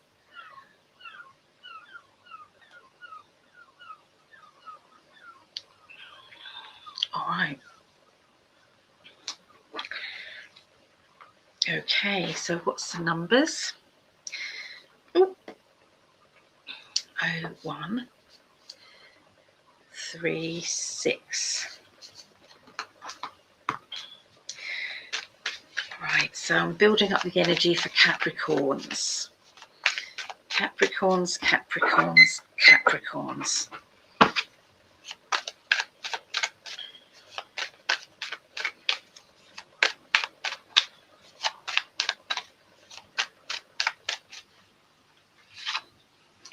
All right. Okay, so what's the numbers? Ooh. 01 36. Right, so I'm building up the energy for Capricorns. Capricorns, Capricorns, Capricorns.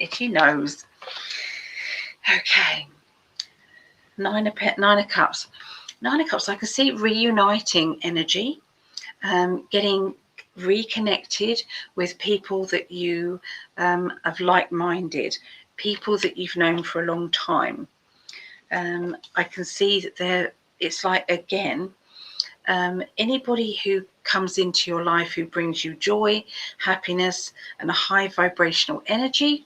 Itchy nose. Okay. Nine of Cups. Nine of Cups, I can see reuniting energy, getting reconnected with people that you have like-minded, people that you've known for a long time. I can see that it's like, again, anybody who comes into your life who brings you joy, happiness, and a high vibrational energy,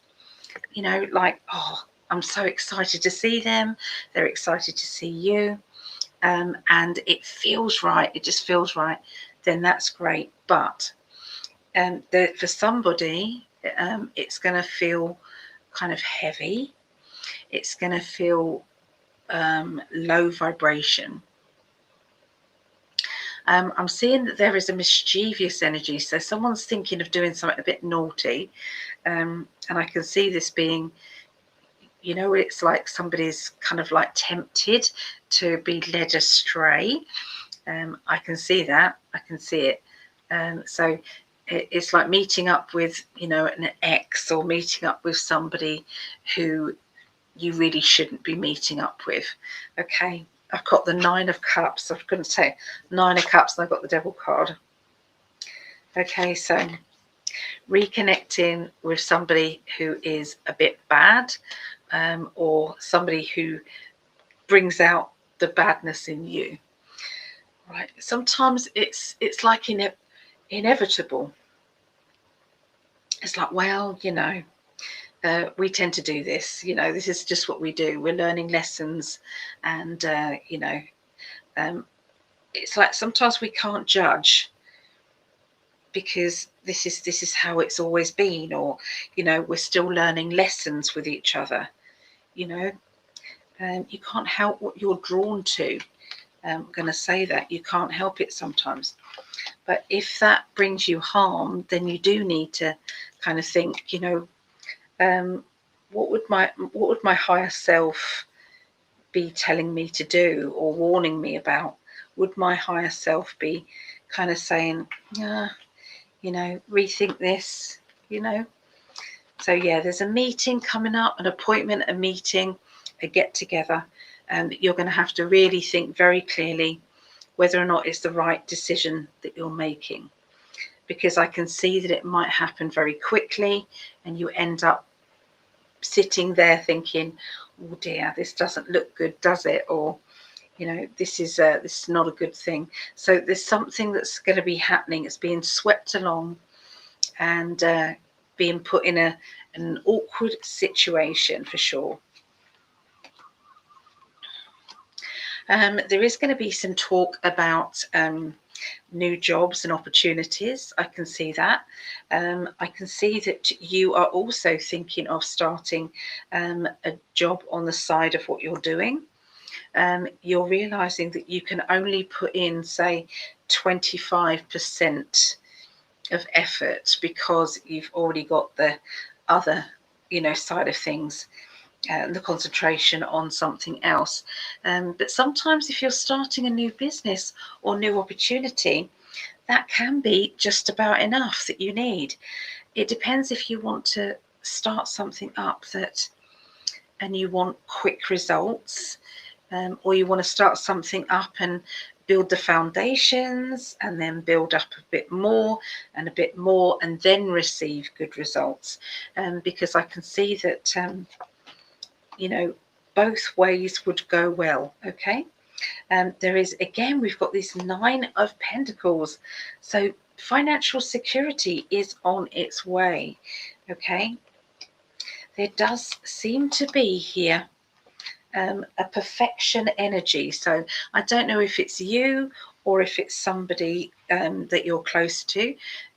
you know, like, oh, I'm so excited to see them. They're excited to see you. And it feels right. It just feels right. Then that's great. But for somebody, it's going to feel kind of heavy. It's going to feel low vibration. I'm seeing that there is a mischievous energy. So someone's thinking of doing something a bit naughty. And I can see this being, you know, it's like somebody's kind of like tempted to be led astray. I can see that. I can see it. So it's like meeting up with, you know, an ex, or meeting up with somebody who you really shouldn't be meeting up with. Okay, I've got the Nine of Cups. I was going to say Nine of Cups, and I've got the Devil card. Okay, so reconnecting with somebody who is a bit bad, or somebody who brings out the badness in you. Right? Sometimes it's like inevitable. It's like, well, you know, we tend to do this. You know, this is just what we do. We're learning lessons, and you know, it's like sometimes we can't judge, because this is how it's always been, or, you know, we're still learning lessons with each other. You know, you can't help what you're drawn to. I'm going to say that you can't help it sometimes. But if that brings you harm, then you do need to kind of think, you know, what would my higher self be telling me to do or warning me about? Would my higher self be kind of saying, yeah, you know, rethink this, you know? So yeah, there's a meeting coming up, an appointment, a meeting, a get together, and you're going to have to really think very clearly whether or not it's the right decision that you're making, because I can see that it might happen very quickly, and you end up sitting there thinking, oh dear, this doesn't look good, does it? Or, you know, this is not a good thing. So there's something that's going to be happening. It's being swept along and being put in an awkward situation for sure. There is going to be some talk about new jobs and opportunities. I can see that. I can see that you are also thinking of starting a job on the side of what you're doing. you're realizing that you can only put in, say, 25% of effort because you've already got the other, side of things, the concentration on something else. But sometimes if you're starting a new business or new opportunity, that can be just about enough that you need. It depends if you want to start something up and you want quick results, or you want to start something up and build the foundations and then build up a bit more and then receive good results. Because I can see that both ways would go well. Okay. There is, again, we've got this 9 of Pentacles, so financial security is on its way. Okay, there does seem to be here a perfection energy. So I don't know if it's you or if it's somebody that you're close to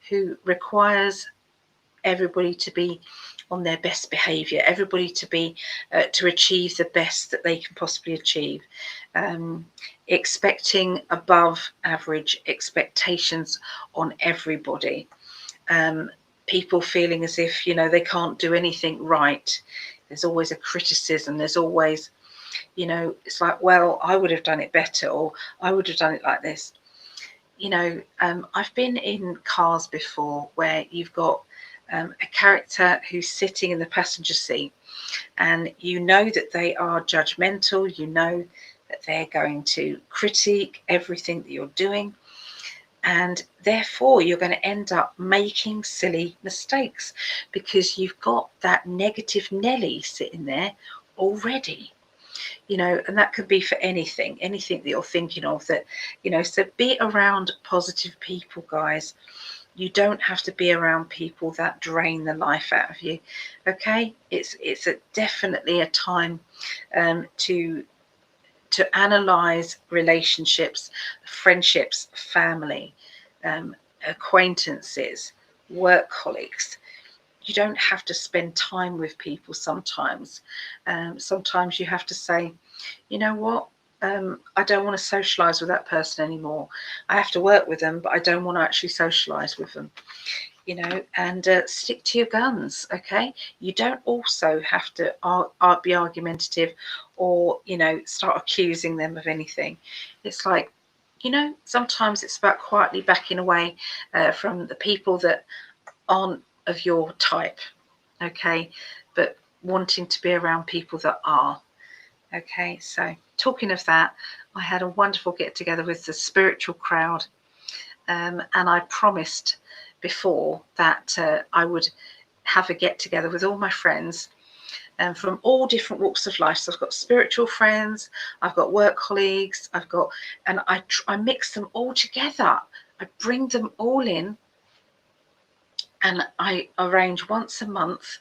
who requires everybody to be on their best behavior, everybody to be to achieve the best that they can possibly achieve, expecting above average expectations on everybody, people feeling as if they can't do anything right. There's always a criticism, there's always it's like, well, I would have done it better, or I would have done it like this. I've been in cars before where you've got a character who's sitting in the passenger seat, and that they are judgmental, that they're going to critique everything that you're doing, and therefore you're going to end up making silly mistakes because you've got that negative Nelly sitting there already. And that could be for anything that you're thinking of, that so be around positive people, guys. You don't have to be around people that drain the life out of you. Okay, it's definitely a time to analyze relationships, friendships, family, acquaintances, work colleagues. You don't have to spend time with people sometimes. Sometimes you have to say, you know what, I don't want to socialize with that person anymore. I have to work with them, but I don't want to actually socialize with them. And stick to your guns. Okay, you don't also have to be argumentative or start accusing them of anything. It's like, sometimes it's about quietly backing away from the people that aren't of your type. Okay, but wanting to be around people that are. Okay, so talking of that, I had a wonderful get together with the spiritual crowd, and I promised before that I would have a get together with all my friends from all different walks of life. So I've got spiritual friends, I've got work colleagues, and I mix them all together. I bring them all in, and I arrange once a month,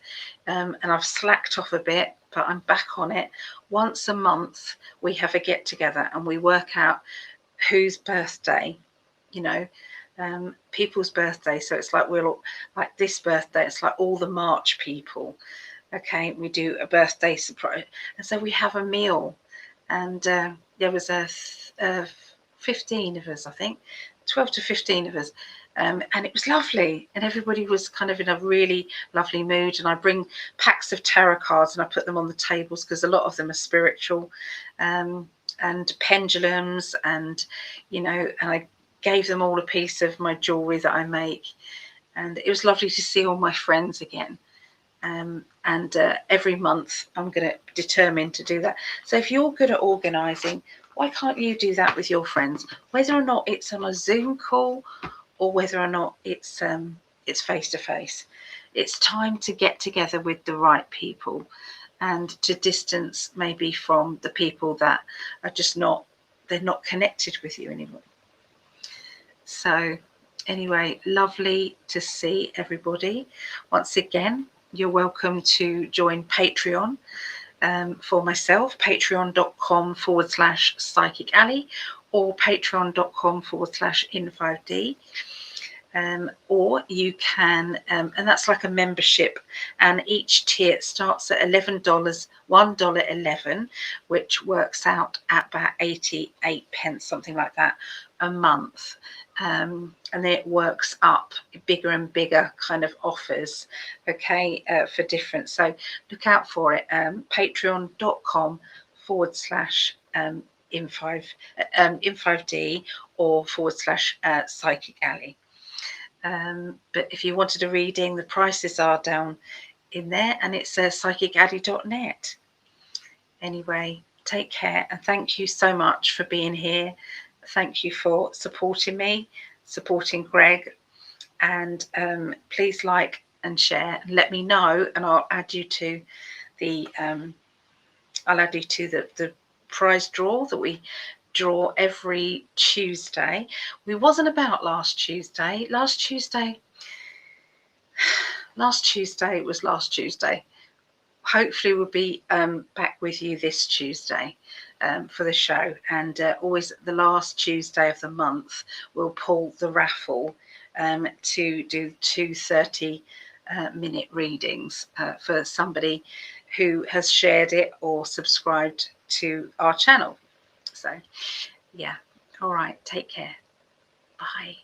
and I've slacked off a bit, but I'm back on it. Once a month we have a get together and we work out whose birthday, people's birthday. So it's like, we're like this birthday, it's like all the March people. Okay, we do a birthday surprise, and so we have a meal, and there was 15 of us, I think 12 to 15 of us. And it was lovely, and everybody was kind of in a really lovely mood. And I bring packs of tarot cards and I put them on the tables because a lot of them are spiritual, and pendulums, and and I gave them all a piece of my jewelry that I make, and it was lovely to see all my friends again. And every month I'm going to determine to do that. So if you're good at organizing, why can't you do that with your friends, whether or not it's on a Zoom call or whether or not it's face to face? It's time to get together with the right people and to distance maybe from the people that are just they're not connected with you anymore. So anyway, lovely to see everybody. Once again, you're welcome to join Patreon for myself, patreon.com/Psychic Ali or patreon.com/In5D. or you can, and that's like a membership, and each tier starts at $11, $1.11, which works out at about 88 pence, something like that, a month. And then it works up, bigger and bigger kind of offers, okay, for different. So look out for it. Patreon.com/in5d or /Psychic Alley. But if you wanted a reading, the prices are down in there, and it's psychicaddy.net. Anyway, take care, and thank you so much for being here. Thank you for supporting me, supporting Greg, and please like and share, and let me know, and I'll add you to the the prize draw that we draw every Tuesday. We wasn't about last Tuesday. Last Tuesday it was last Tuesday. Hopefully we'll be back with you this Tuesday for the show, and always the last Tuesday of the month we'll pull the raffle to do 2 30-minute readings for somebody who has shared it or subscribed to our channel. So yeah, all right, take care. Bye.